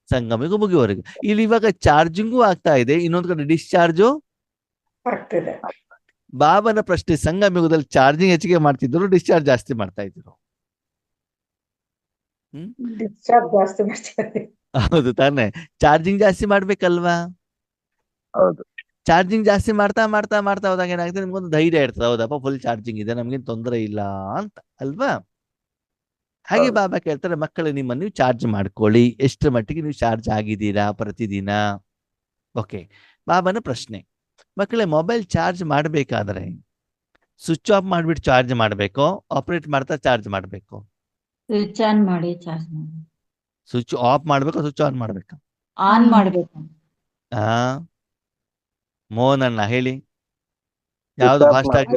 ಸಂಗಮಿಗೂ ಮುಗಿಯುವವರೆಗೆ. ಇಲ್ಲಿ ಇವಾಗ ಚಾರ್ಜಿಂಗು ಆಗ್ತಾ ಇದೆ, ಇನ್ನೊಂದು ಕಡೆ ಡಿಸ್ಚಾರ್ಜು ಆಗ್ತಿದೆ. ಬಾಬನ ಪ್ರಶ್ನೆ, ಸಂಗಮಿಗದಲ್ಲಿ ಚಾರ್ಜಿಂಗ್ ಹೆಚ್ಚಿಗೆ ಮಾಡ್ತಿದ್ರು, ಡಿಸ್ಚಾರ್ಜ್ ಜಾಸ್ತಿ ಮಾಡ್ತಾ ಇದ್ರು? ಡಿಸ್ಚಾರ್ಜ್ ಜಾಸ್ತಿ ಮಾಡ್ತೀವಿ. ಹೌದು ತಾನೆ? ಚಾರ್ಜಿಂಗ್ ಜಾಸ್ತಿ ಮಾಡ್ಬೇಕಲ್ವಾ? ಹೌದು ಚಾರ್ಜಿಂಗ್ ಜಾಸ್ತಿ ಮಾಡ್ತಾ ಮಾಡ್ತಾ ಮಾಡ್ತಾ ಹೋದಾಗ ಏನಾಗುತ್ತೆ, ನಿಮ್ಗೊಂದು ಧೈರ್ಯ ಇರ್ತದೆ, ಹೌದಪ್ಪ ಫುಲ್ ಚಾರ್ಜಿಂಗ್ ಇದೆ, ನಮ್ಗೇನು ತೊಂದರೆ ಇಲ್ಲ ಅಂತ ಅಲ್ವಾ? ಹಾಗೆ ಹೌದು. ಬಾಬಾ ಕೇಳ್ತಾರೆ, ಮಕ್ಕಳೇ ನಿಮ್ಮನ್ನು ನೀವು ಚಾರ್ಜ್ ಮಾಡ್ಕೊಳ್ಳಿ, ಎಷ್ಟರ ಮಟ್ಟಿಗೆ ನೀವು ಚಾರ್ಜ್ ಆಗಿದ್ದೀರಾ ಪ್ರತಿದಿನ. ಓಕೆ, ಬಾಬಾನ ಪ್ರಶ್ನೆ, ಮಕ್ಕಳೇ ಮೊಬೈಲ್ ಚಾರ್ಜ್ ಮಾಡಬೇಕಾದ್ರೆ ಸ್ವಿಚ್ ಆಫ್ ಮಾಡಿಬಿಟ್ಟು ಚಾರ್ಜ್ ಮಾಡಬೇಕು, ಆಪರೇಟ್ ಮಾಡ್ತಾ ಚಾರ್ಜ್ ಮಾಡಬೇಕು? ಸ್ವಿಚ್ ಆನ್ ಮಾಡಿ ಚಾರ್ಜ್ ಮಾಡಿ. ಸ್ವಿಚ್ ಆಫ್ ಮಾಡ್ಬೇಕು, ಸ್ವಿಚ್ ಆನ್ ಮಾಡ್ಬೇಕು? ಆನ್ ಮಾಡ್ಬೇಕು. ಆ ಮೋಹನ್ ಅಣ್ಣ ಹೇಳಿ, ಯಾವ್ದು Switch off ಫಾಸ್ಟ್ ಆಗಿ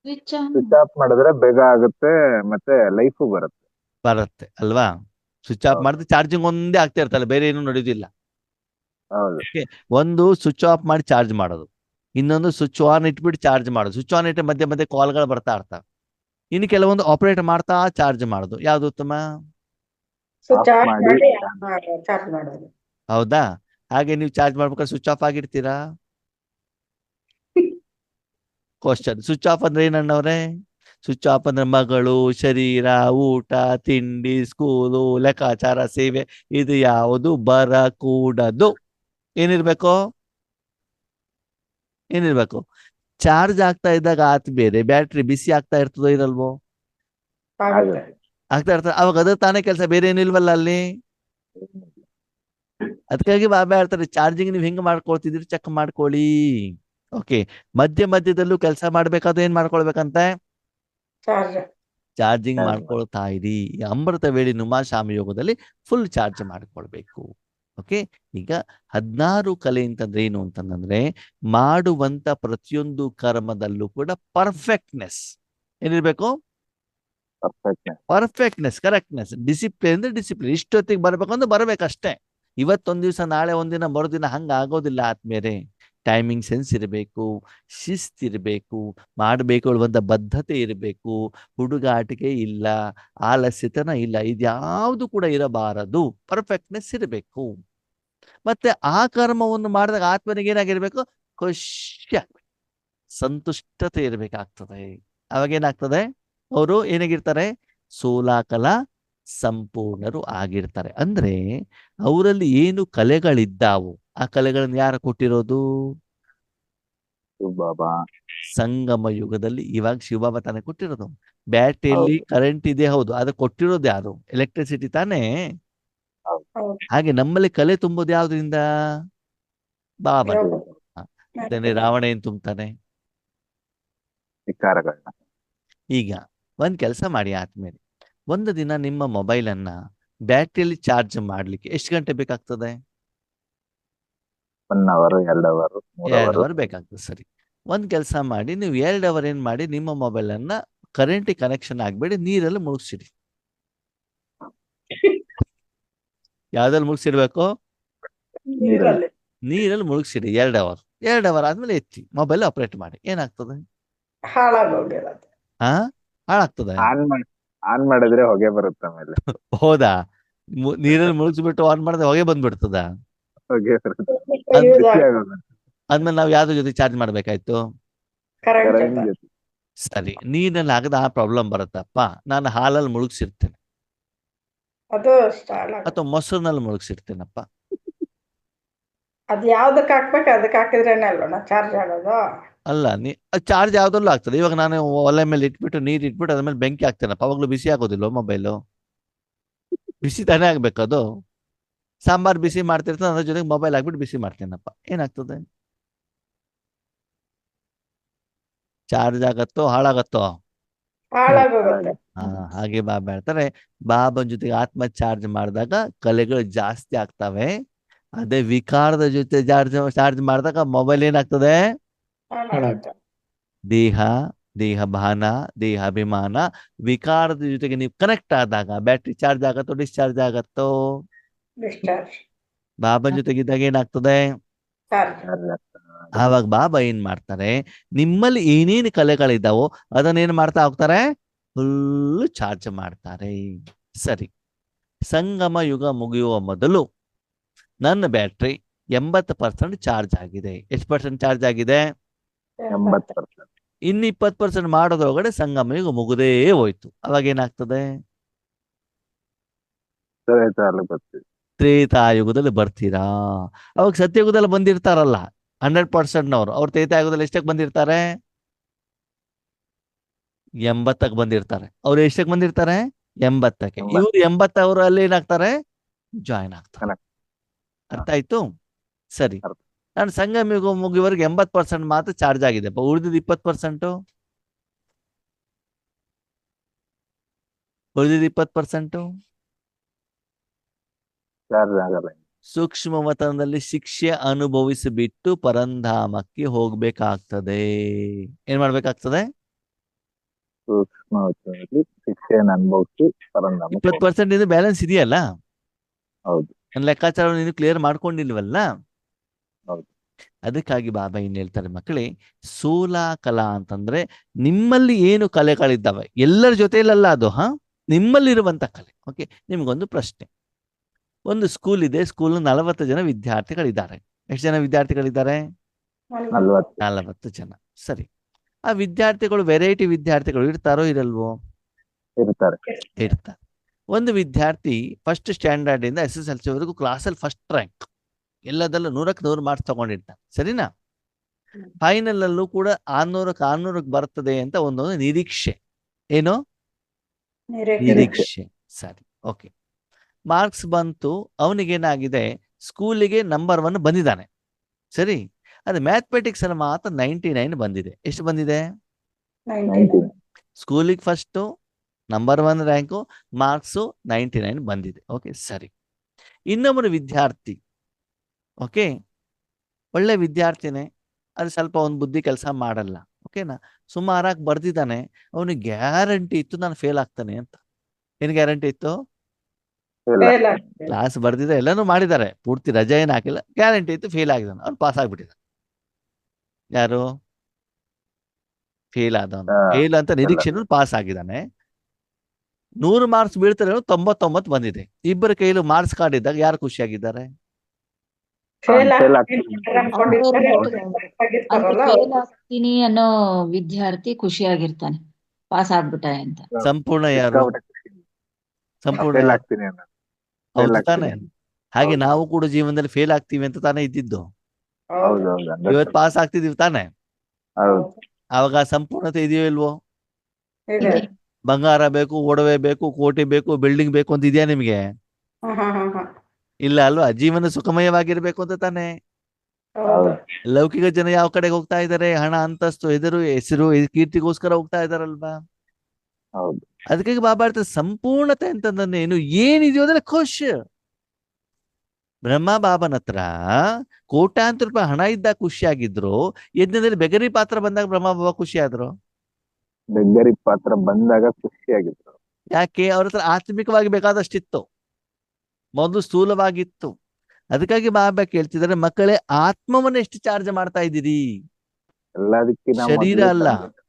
ಸ್ವಿಚ್ ಆನ್ ಸ್ವಿಚ್ ಆಫ್ ಮಾಡಿದ್ರೆ ಬೇಗ ಆಗುತ್ತೆ, ಮತ್ತೆ ಲೈಫು ಬರುತ್ತೆ. ಬರುತ್ತೆ ಅಲ್ವಾ? ಸ್ವಿಚ್ ಆಫ್ ಹೌದು. ಮಾಡಿದ್ರೆ ಚಾರ್ಜಿಂಗ್ ಒಂದೇ ಆಗ್ತಾ ಇರ್ತಲ್ಲ, ಬೇರೆ ಏನು ನಡೆಯೋದಿಲ್ಲ. ಹೌದು. ಒಂದು ಸ್ವಿಚ್ ಆಫ್ ಮಾಡಿ ಚಾರ್ಜ್ ಮಾಡೋದು, ಇನ್ನೊಂದು ಸ್ವಿಚ್ ಆನ್ ಇಟ್ಬಿಟ್ಟು ಚಾರ್ಜ್ ಮಾಡೋದು. ಸ್ವಿಚ್ ಆನ್ ಇಟ್ಟು ಮಧ್ಯೆ ಮಧ್ಯೆ ಕಾಲ್ಗಳು ಬರ್ತಾ ಇರ್ತವೆ. ಇನ್ನು ಕೆಲವೊಂದು ಆಪರೇಟ್ ಮಾಡ್ತಾ ಚಾರ್ಜ್ ಮಾಡೋದು. ಯಾವ್ದು ಉತ್ತಮ? ಸ್ವಿಚ್ Off ಆಫ್ ಮಾಡಿ ಮಾಡಿ charge ಚಾರ್ಜ್ ಮಾಡೋದು. ಹೌದಾ? ಹಾಗೆ ನೀವು ಚಾರ್ಜ್ ಮಾಡ್ಬೇಕಾದ್ರೆ ಸ್ವಿಚ್ ಆಫ್ ಆಗಿರ್ತೀರಾ? ಕ್ವಶನ್, ಸ್ವಿಚ್ ಆಫ್ ಅಂದ್ರೆ ಏನಣ್ಣವ್ರೆ? ಸ್ವಿಚ್ ಆಫ್ ಅಂದ್ರೆ ಮಗಳು, ಶರೀರ, ಊಟ, ತಿಂಡಿ, ಸ್ಕೂಲು, ಲೆಕ್ಕಾಚಾರ, ಸೇವೆ, ಇದು ಯಾವುದು ಬರಕೂಡದು. ಏನಿರ್ಬೇಕು? ಏನಿರ್ಬೇಕು? ಚಾರ್ಜ್ ಆಗ್ತಾ ಇದ್ದಾಗ ಆತ್ ಬೇರೆ, ಬ್ಯಾಟ್ರಿ ಬಿಸಿ ಆಗ್ತಾ ಇರ್ತದೋ ಇರಲ್ವೋ? ಆಗುತ್ತೆ. ಆಗ್ತಾ ಇರ್ತದೆ. ಅವಾಗ ಅದ್ರ ತಾನೇ ಕೆಲಸ, ಬೇರೆ ಏನಿಲ್ವಲ್ಲ ಅಲ್ಲಿ. ಅದಕ್ಕಾಗಿ ಬಾಬಾ ಹೇಳ್ತಾರೆ, ಚಾರ್ಜಿಂಗ್ ನೀವು ಹಿಂಗೆ ಮಾಡ್ಕೊಳ್ತಿದ್ದೀರಿ ಚೆಕ್ ಮಾಡ್ಕೊಳ್ಳಿ. ಓಕೆ, ಮಧ್ಯ ಮಧ್ಯದಲ್ಲೂ ಕೆಲಸ ಮಾಡ್ಬೇಕಾದ್ರೆ ಏನ್ ಮಾಡ್ಕೊಳ್ಬೇಕಂತೆ? ಚಾರ್ಜ್. ಚಾರ್ಜಿಂಗ್ Charge ಮಾಡ್ಕೊಳ್ತಾ ಇರಿ. ಈ ಅಮೃತ ವೇಳಿ ನುಮಾ ಶಾಮ ಯೋಗದಲ್ಲಿ ಫುಲ್ ಚಾರ್ಜ್ ಮಾಡ್ಕೊಳ್ಬೇಕು. ಓಕೆ, ಈಗ 16 ಕಲೆ ಅಂತಂದ್ರೆ ಏನು ಅಂತಂದ್ರೆ, ಮಾಡುವಂತ ಪ್ರತಿಯೊಂದು ಕರ್ಮದಲ್ಲೂ ಕೂಡ ಪರ್ಫೆಕ್ಟ್ನೆಸ್ ಏನಿರ್ಬೇಕು? perfectness. Perfectness, correctness. ಡಿಸಿಪ್ಲಿನ್ ಅಂದ್ರೆ ಡಿಸಿಪ್ಲಿನ್. ಇಷ್ಟೊತ್ತಿಗೆ ಬರ್ಬೇಕಂದ್ರೆ ಬರ್ಬೇಕಷ್ಟೇ. ಇವತ್ತೊಂದ್ ದಿವಸ, ನಾಳೆ ಒಂದಿನ, ಮರುದಿನ ಹಂಗ ಆಗೋದಿಲ್ಲ ಆದ್ಮೇಲೆ. ಟೈಮಿಂಗ್ ಸೆನ್ಸ್ ಇರಬೇಕು, ಶಿಸ್ತಿರ್ಬೇಕು, ಮಾಡಬೇಕು ಹೇಳುವಂತ ಬದ್ಧತೆ ಇರಬೇಕು, ಹುಡುಗಾಟಿಕೆ ಇಲ್ಲ, ಆಲಸ್ಯತನ ಇಲ್ಲ, ಇದ್ಯಾವುದು ಕೂಡ ಇರಬಾರದು. ಪರ್ಫೆಕ್ಟ್ನೆಸ್ ಇರಬೇಕು. ಮತ್ತೆ ಆ ಕರ್ಮವನ್ನು ಮಾಡಿದಾಗ ಆತ್ಮನಿಗೆ ಏನಾಗಿರ್ಬೇಕು? ಖುಷಿ, ಸಂತುಷ್ಟತೆ ಇರಬೇಕಾಗ್ತದೆ. ಅವಾಗ ಏನಾಗ್ತದೆ? ಅವರು ಏನಾಗಿರ್ತಾರೆ? ಸೋಲಾಕಲ ಸಂಪೂರ್ಣರು ಆಗಿರ್ತಾರೆ. ಅಂದ್ರೆ ಅವರಲ್ಲಿ ಏನು ಕಲೆಗಳಿದ್ದಾವು, ಆ ಕಲೆಗಳನ್ನ ಯಾರು ಕೊಟ್ಟಿರೋದು? ಬಾಬಾ. ಸಂಗಮ ಯುಗದಲ್ಲಿ ಇವಾಗ ಶಿವಬಾಬಾ ತಾನೇ ಕೊಟ್ಟಿರೋದು. ಬ್ಯಾಟ್ರಿಯಲ್ಲಿ ಕರೆಂಟ್ ಇದೆ, ಹೌದು, ಅದು ಕೊಟ್ಟಿರೋದು ಯಾರು? ಎಲೆಕ್ಟ್ರಿಸಿಟಿ ತಾನೇ. ಹೌದು. ಹಾಗೆ ನಮ್ಮಲ್ಲಿ ಕಲೆ ತುಂಬೋದು ಯಾವ್ದ್ರಿಂದ? ಬಾಬಾ. ಯೋಗ. ರಾವಣ ಏನ್ ತುಂಬ್ತಾನೆ? ವಿಕಾರಗಳನ್ನ. ಈಗ ಒಂದ್ ಕೆಲಸ ಮಾಡಿ ಆದ್ಮೇಲೆ, ಒಂದು ದಿನ ನಿಮ್ಮ ಮೊಬೈಲ್ ಅನ್ನ ಬ್ಯಾಟ್ರಿಯಲ್ಲಿ ಚಾರ್ಜ್ ಮಾಡ್ಲಿಕ್ಕೆ ಎಷ್ಟು ಗಂಟೆ ಬೇಕಾಗ್ತದೆ? 1 hour, 2 hour, 3 2 hour. ಅವರ್ ಬೇಕಾಗ್ತದೆ. ಸರಿ, ಒಂದ್ ಕೆಲಸ ಮಾಡಿ, ನೀವು 2 ಅವರ್ ಏನ್ ಮಾಡಿ, ನಿಮ್ಮ ಮೊಬೈಲ್ ಅನ್ನ ಕರೆಂಟ್ ಕನೆಕ್ಷನ್ ಆಗ್ಬೇಡಿ, ನೀರಲ್ಲಿ ಮುಳುಗಿಸಿಡಿ. ಯಾವ್ದ್ರಲ್ಲಿ ಮುಳುಗಿಸಿಡ್ಬೇಕು? ನೀರಲ್ಲಿ. ನೀರಲ್ಲಿ ಮುಳುಗಿಸಿಡಿ 2 ಅವರ್. 2 ಅವರ್ ಆದ್ಮೇಲೆ ಎತ್ತಿ ಮೊಬೈಲ್ ಆಪರೇಟ್ ಮಾಡಿ. ಏನಾಗ್ತದೆ? ಹಾಳಾಗೋಗಿರೋದು. ಹಾ, ಹಾಳಾಗ್ತದೆ. ಆನ್ ಮಾಡಿದ್ರೆ ಹೊಗೆ ಬರುತ್ತೆ ಆಮೇಲೆ. ಹೌದಾ? ನೀರಲ್ಲಿ ಮುಳುಗಿಸ್ಬಿಟ್ಟು ಆನ್ ಮಾಡಿದ್ರೆ ಹೊಗೆ ಬಂದ್ಬಿಡ್ತದ? ಹೊಗೆ ಬರುತ್ತೆ. ಅದ್ ಯೂಸ್ ಬಿಸಿ ಆಗ ಆಗೋದು. ಆದ್ಮೇಲೆ ನಾವು ಯಾವ್ದ್ರ ಜೊತೆ ಚಾರ್ಜ್ ಮಾಡ್ಬೇಕಾಯ್ತು? ಕರೆಂಟ್ ಕರೆಂಟ್ ಜೊತೆ. ಜೊತೆ. ಸರಿ, ನೀರಲ್ಲಿ ಆಗದ ಆ ಪ್ರಾಬ್ಲಮ್ ಬರುತ್ತಪ್ಪ, ನಾನು ಹಾಲಲ್ಲಿ ಮುಳುಗಿಸಿರ್ತೇನೆ ಅದು ಸ್ಟಾರ್ಟ್ ಆಗುತ್ತೆ. ಅಥವಾ ಮೊಸರಿನಲ್ಲಿ ಮುಳುಗಿಸಿರ್ತೇನಪ್ಪ. ಅದ್ ಯಾವ್ದಕ್ ಹಾಕ್ಬೇಕು ಅದಕ್ಕೆ ಹಾಕಿದ್ರೇನೆ ಅಲ್ವಣ್ಣ ಚಾರ್ಜ್ ಆಗೋದು. ಅಲ್ಲ, ಚಾರ್ಜ್ ಯಾವ್ದಲ್ಲೂ ಆಗ್ತದೆ. ಇವಾಗ ನಾನು ಒಲೆ ಮೇಲೆ ಇಟ್ಬಿಟ್ಟು ನೀರು ಇಟ್ಬಿಟ್ಟು ಅದ್ರ ಮೇಲೆ ಬೆಂಕಿ ಹಾಕ್ತೇನಪ್ಪ, ಅವಾಗ್ಲೂ ಬಿಸಿ ಆಗೋದಿಲ್ಲ ಮೊಬೈಲು? ಬಿಸಿ ತಾನೇ ಆಗ್ಬೇಕದು. ಸಾಂಬಾರ್ ಬಿಸಿ ಮಾಡ್ತಿರ್ತಾನೆ, ಅದ್ರ ಜೊತೆಗೆ ಮೊಬೈಲ್ ಹಾಕ್ಬಿಟ್ಟು ಬಿಸಿ ಮಾಡ್ತೇನಪ್ಪ, ಏನಾಗ್ತದೆ? ಚಾರ್ಜ್ ಆಗತ್ತೋ ಹಾಳಾಗತ್ತೋ? ಹಾಳಾಗೋಗುತ್ತೆ. ಹಾಗೆ ಬಾಬಾ ಹೇಳ್ತಾರೆ, ಬಾಬನ್ ಜೊತೆಗೆ ಆತ್ಮ ಚಾರ್ಜ್ ಮಾಡಿದಾಗ ಕಲೆಗಳು ಜಾಸ್ತಿ ಆಗ್ತವೆ. ಅದೇ ವಿಕಾರದ ಜೊತೆ ಚಾರ್ಜ್ ಮಾಡಿದಾಗ ಮೊಬೈಲ್ ಏನಾಗ್ತದೆ? ಹಾಳಾಗುತ್ತೆ. ದೇಹ ಭಾನ, ದೇಹ ಅಭಿಮಾನ, ವಿಕಾರದ ಜೊತೆಗೆ ನೀವು ಕನೆಕ್ಟ್ ಆದಾಗ battery charge ಆಗತ್ತೋ discharge ಆಗತ್ತೋ? Discharge. Baban ಜೊತೆಗಿದ್ದಾಗ ಏನಾಗ್ತದೆ? ಚಾರ್ಜ್. Charge ಆಗ್ತದೆ. ಆವಾಗ ಬಾಬಾ ಏನ್ ಮಾಡ್ತಾರೆ, ನಿಮ್ಮಲ್ಲಿ ಏನೇನು ಕಲೆಗಳಿದ್ದಾವೋ ಅದನ್ನೇನ್ ಮಾಡ್ತಾ ಹೋಗ್ತಾರೆ? ಫುಲ್ ಚಾರ್ಜ್ ಮಾಡ್ತಾರೆ. ಸರಿ, ಸಂಗಮ ಯುಗ ಮುಗಿಯುವ ಮೊದಲು ನನ್ನ ಬ್ಯಾಟ್ರಿ 80% ಚಾರ್ಜ್ ಆಗಿದೆ. ಎಷ್ಟು ಪರ್ಸೆಂಟ್ ಚಾರ್ಜ್ ಆಗಿದೆ? 80%. ಇನ್ನು 20% ಮಾಡೋದ್ರೊಳಗಡೆ ಸಂಗಮ ಯುಗ ಮುಗುದೇ ಹೋಯ್ತು. ಅವಾಗ ಏನಾಗ್ತದೆ? ತ್ರೇತಾಯುಗ ಬರ್ತೀವಿ. ತ್ರೇತಾಯುಗದಲ್ಲಿ ಬರ್ತೀರಾ? ಅವಾಗ ಸತ್ಯಯುಗದಲ್ಲಿ ಬಂದಿರ್ತಾರಲ್ಲ 100%ನವರು, ಅವ್ರು ತ್ರೇತಾಯುಗದಲ್ಲಿ ಎಷ್ಟಕ್ಕೆ ಬಂದಿರ್ತಾರೆ? 80ಕ್ಕೆ ಬಂದಿರ್ತಾರೆ. ಅವ್ರು ಎಷ್ಟಕ್ಕೆ ಬಂದಿರ್ತಾರೆ? 80ಕ್ಕೆ. 80. ಇವ್ರು 80 ಅವರು ಅಲ್ಲಿ ಏನಾಗ್ತಾರೆ, ಜಾಯಿನ್ ಆಗ್ತಾರೆ. Correct. ಅರ್ಥ ಆಯ್ತು? ಸರಿ, ಅರ್ಥ. ನಾನು ಸಂಘ ಮುಗಿವರೆಗೆ 80% ಮಾತ್ರ ಚಾರ್ಜ್ ಆಗಿದೆ. ಉಳಿದಿದ್ದು 20%, ಉಳಿದಿದ್ದು 20% ಚಾರ್ಜ್ ಆಗಲ್ಲ. ಸೂಕ್ಷ್ಮ ವತನದಲ್ಲಿ ಶಿಕ್ಷೆ ಅನುಭವಿಸಿಬಿಟ್ಟು ಪರಂಧಾಮಕ್ಕೆ ಹೋಗ್ಬೇಕಾಗ್ತದೆ. ಏನ್ ಮಾಡ್ಬೇಕಾಗ್ತದೆ? ಸೂಕ್ಷ್ಮ ವಚನದಲ್ಲಿ ಶಿಕ್ಷೆಯನ್ನು ಅನುಭವಿಸಿ ಪರಂಧಾಮಕ್ಕೆ 20% ಇದು ಬ್ಯಾಲೆನ್ಸ್ ಇದೆಯಲ್ಲ, ಹೌದು. ನನ್ನ ಲೆಕ್ಕಾಚಾರ ನೀನು ಕ್ಲಿಯರ್ ಮಾಡ್ಕೊಂಡಿಲ್ವಲ್ಲ. ಹೌದು. ಅದಕ್ಕಾಗಿ ಬಾಬಾ ಏನ್ ಹೇಳ್ತಾರೆ ಮಕ್ಕಳೇ, ಸೋಲಾ ಕಲಾ ಅಂತಂದ್ರೆ ನಿಮ್ಮಲ್ಲಿ ಏನು ಕಲೆಗಳಿದ್ದಾವೆ ಎಲ್ಲರ ಜೊತೆಯಲ್ಲ ಅದು, ನಿಮ್ಮಲ್ಲಿರುವಂತ ಕಲೆ. ಓಕೆ, ನಿಮ್ಗೊಂದು ಪ್ರಶ್ನೆ. ಒಂದು ಸ್ಕೂಲ್ ಇದೆ, ಸ್ಕೂಲ್ 40 ಜನ ವಿದ್ಯಾರ್ಥಿಗಳಿದ್ದಾರೆ. ಎಷ್ಟು ಜನ ವಿದ್ಯಾರ್ಥಿಗಳಿದ್ದಾರೆ? 40. 40 ಜನ. ಸರಿ, ಆ ವಿದ್ಯಾರ್ಥಿಗಳು ವೆರೈಟಿ ವಿದ್ಯಾರ್ಥಿಗಳು ಇರ್ತಾರೋ ಇರಲ್ವೋ? ಇರ್ತಾರೆ. ಇರ್ತಾರೆ. ಒಂದು ವಿದ್ಯಾರ್ಥಿ ಫಸ್ಟ್ ಸ್ಟ್ಯಾಂಡರ್ಡ್ ಇಂದ SSLC ವರೆಗೂ ಕ್ಲಾಸಲ್ಲಿ ಫಸ್ಟ್ ರ್ಯಾಂಕ್, ಎಲ್ಲದಲ್ಲೂ 100ಕ್ಕೆ 100 ಮಾರ್ಕ್ಸ್ ತಗೊಂಡಿರ್ತಾನೆ. ಸರಿನಾ? ಫೈನಲ್ ಅಲ್ಲೂ ಕೂಡ 600ಕ್ಕೆ ಬರ್ತದೆ ಅಂತ ಒಂದೊಂದು ನಿರೀಕ್ಷೆ. ಏನು ನಿರೀಕ್ಷೆ? ಸರಿ, ಓಕೆ. ಮಾರ್ಕ್ಸ್ ಬಂತು, ಅವನಿಗೇನಾಗಿದೆ, ಸ್ಕೂಲಿಗೆ ನಂಬರ್ 1 ಬಂದಿದ್ದಾನೆ. ಸರಿ, ಅದು ಮ್ಯಾಥಮೆಟಿಕ್ಸ್ ಅಲ್ಲಿ ಮಾತ್ರ 99 ಬಂದಿದೆ. ಎಷ್ಟು ಬಂದಿದೆ? 90. ಸ್ಕೂಲಿಗೆ ಫಸ್ಟು ನಂಬರ್ 1 ರ್ಯಾಂಕು, ಮಾರ್ಕ್ಸು 99 ಬಂದಿದೆ. ಓಕೆ, ಸರಿ. ಇನ್ನೊಬ್ಬರು ವಿದ್ಯಾರ್ಥಿ, ಓಕೆ, ಒಳ್ಳೆ ವಿದ್ಯಾರ್ಥಿನೇ, ಅದು ಸ್ವಲ್ಪ ಒಂದು ಬುದ್ಧಿ ಕೆಲಸ ಮಾಡಲ್ಲ. ಓಕೆನಾ? ಸುಮಾರಾಗಿ ಬರ್ದಿದ್ದಾನೆ. ಅವನಿಗೆ ಗ್ಯಾರಂಟಿ ಇತ್ತು ನಾನು ಫೇಲ್ ಆಗ್ತಾನೆ ಅಂತ. ಏನು ಗ್ಯಾರಂಟಿ ಇತ್ತು? ಇಲ್ಲ. ಕ್ಲಾಸ್ ಬರ್ದಿದೆ, ಎಲ್ಲಾನು ಮಾಡಿದ್ದಾರೆ, ಪೂರ್ತಿ ರಜೆ ಏನು ಹಾಕಿಲ್ಲ, ಗ್ಯಾರಂಟಿ ಇತ್ತು ಫೇಲ್ ಆಗಿದ್ದಾನೆ. ಅವ್ನು ಪಾಸ್ ಆಗ್ಬಿಟ್ಟಿದ್ದಾನೆ. ಯಾರು ಫೇಲ್ ಆದವನು? ಫೇಲ್ ಅಂತ ನಿರೀಕ್ಷೆನೂ ಪಾಸ್ ಆಗಿದ್ದಾನೆ. 100 ಮಾರ್ಕ್ಸ್ ಬೀಳ್ತಾರೆ, 99 ಬಂದಿದೆ. ಇಬ್ಬರ ಕೈಲೂ ಮಾರ್ಕ್ಸ್ ಕಾರ್ಡ್ ಇದ್ದಾಗ ಯಾರು ಖುಷಿಯಾಗಿದ್ದಾರೆ? ಫೇಲ್ ಫೇಲ್ ಫೇಲ್ ಆಗ್ತೀನಿ ಅನ್ನೋ ವಿದ್ಯಾರ್ಥಿ ಖುಷಿಯಾಗಿರ್ತಾನೆ, ಪಾಸ್ ಆಗ್ಬಿಟ್ಟ ಅಂತ. ಸಂಪೂರ್ಣ ಯಾರು? ಸಂಪೂರ್ಣ ಫೇಲ್ ಯಾರು? ಆಗ್ತೀನಿ ಅನ್ನೋದು. ಹೌದು ತಾನೆ? ಹಾಗೆ ಹೌದು. ನಾವು ಕೂಡ ಜೀವನದಲ್ಲಿ ಫೇಲ್ ಆಗ್ತೀವಿ ಅಂತ ತಾನೇ ಇದ್ದಿದ್ದು. ಹೌದು. ಇವತ್ತು ಪಾಸ್ ಆಗ್ತಿದೀವಿ ತಾನೆ? ಹೌದು. ಅವಾಗ ಸಂಪೂರ್ಣತೆ ಇದೆಯೋ ಇಲ್ವೋ? ಬಂಗಾರ ಬೇಕು, ಒಡವೆ ಬೇಕು, ಕೋಟೆ ಬೇಕು, ಬಿಲ್ಡಿಂಗ್ ಬೇಕು ಅಂತ ಇದೆಯಾ ನಿಮ್ಗೆ? ಇಲ್ಲ ಅಲ್ವಾ? ಜೀವನ ಸುಖಮಯವಾಗಿರ್ಬೇಕು ಅಂತ ತಾನೆ? ಹೌದು. ಲೌಕಿಕ ಜನ ಯಾವ ಕಡೆಗೆ ಹೋಗ್ತಾ ಇದ್ದಾರೆ? ಹಣ, ಅಂತಸ್ತು, ಹೆಸರು, ಕೀರ್ತಿಗೋಸ್ಕರ ಹೋಗ್ತಾ ಇದಾರಲ್ವಾ? ಹೌದು. ಅದಕ್ಕಾಗಿ ಬಾಬಾ ಹೇಳ್ತಾರೆ ಸಂಪೂರ್ಣತೆ ಅಂತಂದ್ರೆ ಏನು? ಏನಿದೆಯೋ ಅಂದ್ರೆ ಖುಷ್. ಬ್ರಹ್ಮ ಬಾಬನ ಹತ್ರ ಕೋಟ್ಯಾಂತರ ರೂಪಾಯಿ ಹಣ ಇದ್ದಾಗ ಖುಷಿಯಾಗಿದ್ರು, ಯಜ್ಞದಲ್ಲಿ ಬೆಗರಿ ಪಾತ್ರ ಬಂದಾಗ ಬ್ರಹ್ಮ ಬಾಬಾ ಖುಷಿ ಆದ್ರು. ಬೆಗ್ಗರಿ ಪಾತ್ರ ಬಂದಾಗ ಖುಷಿಯಾಗಿತ್ತು. ಯಾಕೆ? ಅವ್ರ ಹತ್ರ ಆತ್ಮಿಕವಾಗಿ ಬೇಕಾದಷ್ಟಿತ್ತು, ಮೊದಲು ಸ್ಥೂಲವಾಗಿತ್ತು. ಅದಕ್ಕಾಗಿ ಬಾಬಾ ಕೇಳ್ತಿದ್ದಾರೆ, ಮಕ್ಕಳೇ ಆತ್ಮವನ್ನ ಎಷ್ಟು ಚಾರ್ಜ್ ಮಾಡ್ತಾ ಇದ್ದೀರಿ? ಎಲ್ಲದಕ್ಕಿಂತ ಶರೀರ ಮೊದಲು ಅಲ್ಲ. ತಂದೆ.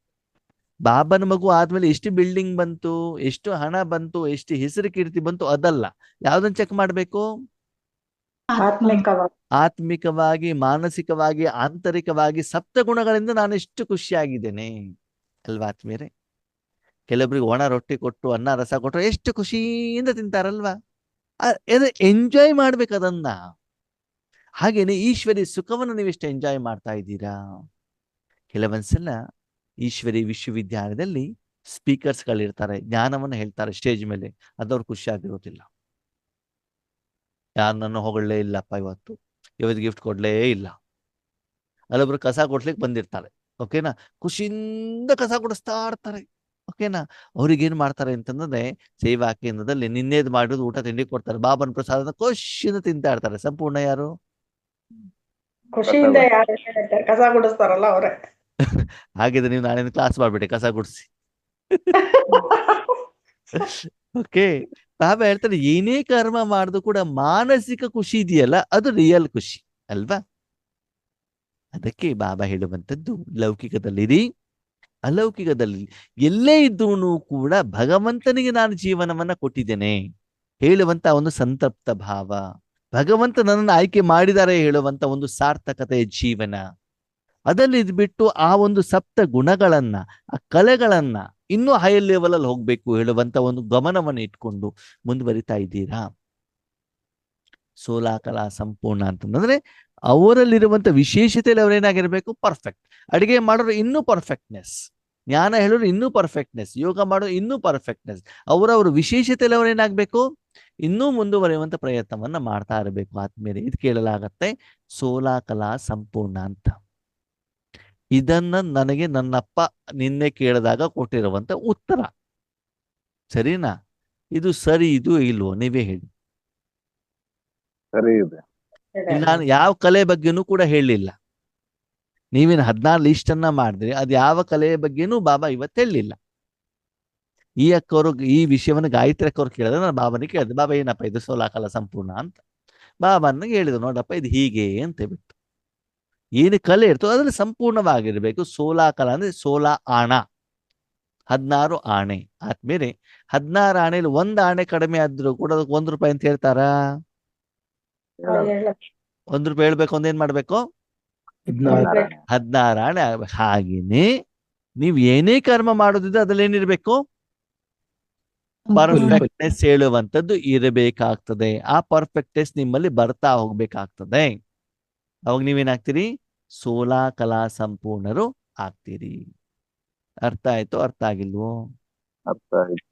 ಬಾಬನ ಮಗು ಆದ್ಮೇಲೆ ಎಷ್ಟು ಬಿಲ್ಡಿಂಗ್ ಬಂತು, ಎಷ್ಟು ಹಣ ಬಂತು, ಎಷ್ಟು ಹೆಸರು ಕೀರ್ತಿ ಬಂತು, ಅದಲ್ಲ. ಯಾವ್ದನ್ನ ಚೆಕ್ ಮಾಡ್ಬೇಕು? ಆತ್ಮಿಕವಾಗಿ, ಮಾನಸಿಕವಾಗಿ, ಆಂತರಿಕವಾಗಿ, ಸಪ್ತಗುಣಗಳಿಂದ ನಾನು ಎಷ್ಟು ಖುಷಿಯಾಗಿದ್ದೇನೆ ಅಲ್ವಾ ಆತ್ಮೀಯರೇ? ಕೆಲವೊಬ್ರಿಗೆ ಒಣ ರೊಟ್ಟಿ ಕೊಟ್ಟು, ಅನ್ನ ರಸ ಕೊಟ್ಟರು ಎಷ್ಟು ಖುಷಿಯಿಂದ ತಿಂತಾರಲ್ವಾ? ಎಂಜಾಯ್ ಮಾಡ್ಬೇಕು ಅದನ್ನ. ಹಾಗೇನೆ ಈಶ್ವರಿ ಸುಖವನ್ನು ನೀವೆಷ್ಟು ಎಂಜಾಯ್ ಮಾಡ್ತಾ ಇದ್ದೀರಾ? ಕೆಲವೊಂದ್ಸಲ ಈಶ್ವರಿ ವಿಶ್ವವಿದ್ಯಾಲಯದಲ್ಲಿ ಸ್ಪೀಕರ್ಸ್ಗಳಿರ್ತಾರೆ, ಜ್ಞಾನವನ್ನು ಹೇಳ್ತಾರೆ ಸ್ಟೇಜ್ ಮೇಲೆ, ಅದವ್ರು ಖುಷಿಯಾಗಿರೋದಿಲ್ಲ. ಯಾರು ನನ್ನ ಹೊಗಳೇ ಇಲ್ಲಪ್ಪ, ಇವತ್ತು ಗಿಫ್ಟ್ ಕೊಡ್ಲೇ ಇಲ್ಲ. ಅಲ್ಲೊಬ್ರು ಕಸ ಕೊಡ್ಲಿಕ್ಕೆ ಬಂದಿರ್ತಾರೆ, ಓಕೆನಾ, ಖುಷಿಯಿಂದ ಕಸ ಕೊಡಿಸ್ತಾ ಇರ್ತಾರೆ. ಓಕೆನಾ, ಅವ್ರಿಗೇನ್ ಮಾಡ್ತಾರೆ ಅಂತಂದ್ರೆ ಸೇವಾ ಕೇಂದ್ರದಲ್ಲಿ ನಿನ್ನೇದ್ ಮಾಡೋದು ಊಟ ತಿಂಡಿ ಕೊಡ್ತಾರೆ, ಬಾಬನ ಪ್ರಸಾದ ಖುಷಿಯಿಂದ ತಿಂತಾ ಇರ್ತಾರೆ. ಸಂಪೂರ್ಣ ಯಾರು? ಖುಷಿಯಿಂದ ಯಾರು ಹೇಳ್ತಾರೆ? ಕಸ ಗುಡಿಸ್ತಾರಲ್ಲ ಅವ್ರೆ. ಹಾಗಿದ್ರೆ ನೀವು ನಾಳೆ ಕ್ಲಾಸ್ ಮಾಡ್ಬಿಡಿ, ಕಸ ಗುಡಿಸಿ. ಓಕೆ, ಬಾಬಾ ಹೇಳ್ತಾರೆ ಏನೇ ಕರ್ಮ ಮಾಡಿದ್ರು ಕೂಡ ಮಾನಸಿಕ ಖುಷಿ ಇದೆಯಲ್ಲ, ಅದು ರಿಯಲ್ ಖುಷಿ ಅಲ್ವಾ? ಅದಕ್ಕೆ ಬಾಬಾ ಹೇಳುವಂಥದ್ದು, ಲೌಕಿಕದಲ್ಲಿರಿ, ಅಲೌಕಿಕದಲ್ಲಿ ಎಲ್ಲೇ ಇದ್ದೂ ಕೂಡ ಭಗವಂತನಿಗೆ ನಾನು ಜೀವನವನ್ನ ಕೊಟ್ಟಿದ್ದೇನೆ ಹೇಳುವಂತ ಒಂದು ಸಂತೃಪ್ತ ಭಾವ, ಭಗವಂತ ನನ್ನನ್ನು ಆಯ್ಕೆ ಮಾಡಿದ್ದಾರೆ ಹೇಳುವಂತ ಒಂದು ಸಾರ್ಥಕತೆಯ ಜೀವನ, ಅದಲ್ಲಿ ಇದ್ಬಿಟ್ಟು ಆ ಒಂದು ಸಪ್ತ ಗುಣಗಳನ್ನ, ಆ ಕಲೆಗಳನ್ನ ಇನ್ನೂ ಹೈ ಲೆವೆಲ್ ಅಲ್ಲಿ ಹೋಗ್ಬೇಕು ಹೇಳುವಂತ ಒಂದು ಗಮನವನ್ನು ಇಟ್ಕೊಂಡು ಮುಂದುವರಿತಾ ಇದ್ದೀರಾ? ಸೋಲಾಕಲಾ ಸಂಪೂರ್ಣ ಅಂತಂದ್ರೆ ಅವರಲ್ಲಿರುವಂತ ವಿಶೇಷತೆಯಲ್ಲಿ ಅವರೇನಾಗಿರ್ಬೇಕು? ಪರ್ಫೆಕ್ಟ್. ಅಡಿಗೆ ಮಾಡೋರು ಇನ್ನೂ ಪರ್ಫೆಕ್ಟ್ನೆಸ್, ಜ್ಞಾನ ಹೇಳೋರು ಇನ್ನೂ ಪರ್ಫೆಕ್ಟ್ನೆಸ್, ಯೋಗ ಮಾಡೋರು ಇನ್ನೂ ಪರ್ಫೆಕ್ಟ್ನೆಸ್, ಅವರವ್ರ ವಿಶೇಷತೆಯಲ್ಲಿ ಅವ್ರು ಏನಾಗಬೇಕು, ಇನ್ನೂ ಮುಂದುವರಿಯುವಂತ ಪ್ರಯತ್ನವನ್ನ ಮಾಡ್ತಾ ಇರಬೇಕು ಆದ್ಮೇಲೆ. ಇದು ಕೇಳಲಾಗತ್ತೆ ಸೋಲಾಕಲಾ ಸಂಪೂರ್ಣ ಅಂತ. ಇದನ್ನ ನನಗೆ ನನ್ನಪ್ಪ ನಿನ್ನೆ ಕೇಳಿದಾಗ ಕೊಟ್ಟಿರುವಂತ ಉತ್ತರ. ಸರಿನಾ? ಇದು ಸರಿ ಇದು ಇಲ್ವೋ ನೀವೇ ಹೇಳಿ. ಸರಿ ಇದೆ. ಇಲ್ಲಿ ನಾನು ಯಾವ ಕಲೆ ಬಗ್ಗೆನೂ ಕೂಡ ಹೇಳಲಿಲ್ಲ. ನೀವೇನು 16 ಲಿಸ್ಟನ್ನ ಮಾಡಿದ್ರಿ, ಅದು ಯಾವ ಕಲೆಯ ಬಗ್ಗೆನೂ ಬಾಬಾ ಇವತ್ತು ಹೇಳಲಿಲ್ಲ. ಈ ಅಕ್ಕವರು ಈ ವಿಷಯವನ್ನು ಗಾಯತ್ರಿ ಅಕ್ಕವ್ರು ಕೇಳಿದ್ರೆ ನಾನು ಬಾಬನಿಗೆ ಕೇಳಿದೆ, ಬಾಬಾ ಏನಪ್ಪ ಇದು ಸೋಲಾಕಲಾ ಸಂಪೂರ್ಣ ಅಂತ. ಬಾಬನಿಗೆ ಹೇಳಿದ್ರು, ನೋಡಪ್ಪ ಇದು ಹೀಗೆ ಅಂತ ಬಿಟ್ಟು ಏನು ಕಲೆ ಇರ್ತೋ ಅದ್ರಲ್ಲಿ ಸಂಪೂರ್ಣವಾಗಿರ್ಬೇಕು. ಸೋಲಾಕಲಾ ಅಂದ್ರೆ 16 ಆಣ, 16 ಆಣೆ ಆದ್ಮೇಲೆ 16 ಆಣೆಯಲ್ಲಿ 1 ಆಣೆ ಕಡಿಮೆ ಆದ್ರೂ ಕೂಡ ಅದಕ್ಕೆ 1 ರೂಪಾಯಿ ಅಂತ ಹೇಳ್ತಾರಾ? 1 ರೂಪಾಯಿ ಹೇಳ್ಬೇಕು ಅಂದ್ರೆ ಏನ್ ಮಾಡ್ಬೇಕು? 16 ಆಣೆ ಆಗ್ಬೇಕು. ಹಾಗೇನೆ ನೀವು ಏನೇ ಕರ್ಮ ಮಾಡೋದಿದ್ರೆ ಅದ್ರಲ್ಲಿ ಏನಿರ್ಬೇಕು? ಪರ್ಫೆಕ್ಟ್ನೆಸ್ ಹೇಳುವಂಥದ್ದು ಇರಬೇಕಾಗ್ತದೆ. ಆ ಪರ್ಫೆಕ್ಟ್ನೆಸ್ ನಿಮ್ಮಲ್ಲಿ ಬರ್ತಾ ಹೋಗ್ಬೇಕಾಗ್ತದೆ. ಅವಾಗ ನೀವೇನಾಗ್ತೀರಿ? ಸೋಲಾಕಲಾ ಸಂಪೂರ್ಣರು ಆಗ್ತೀರಿ. ಅರ್ಥ ಆಯ್ತು? ಅರ್ಥ ಆಗಿಲ್ವೋ? ಅರ್ಥ ಆಯ್ತು.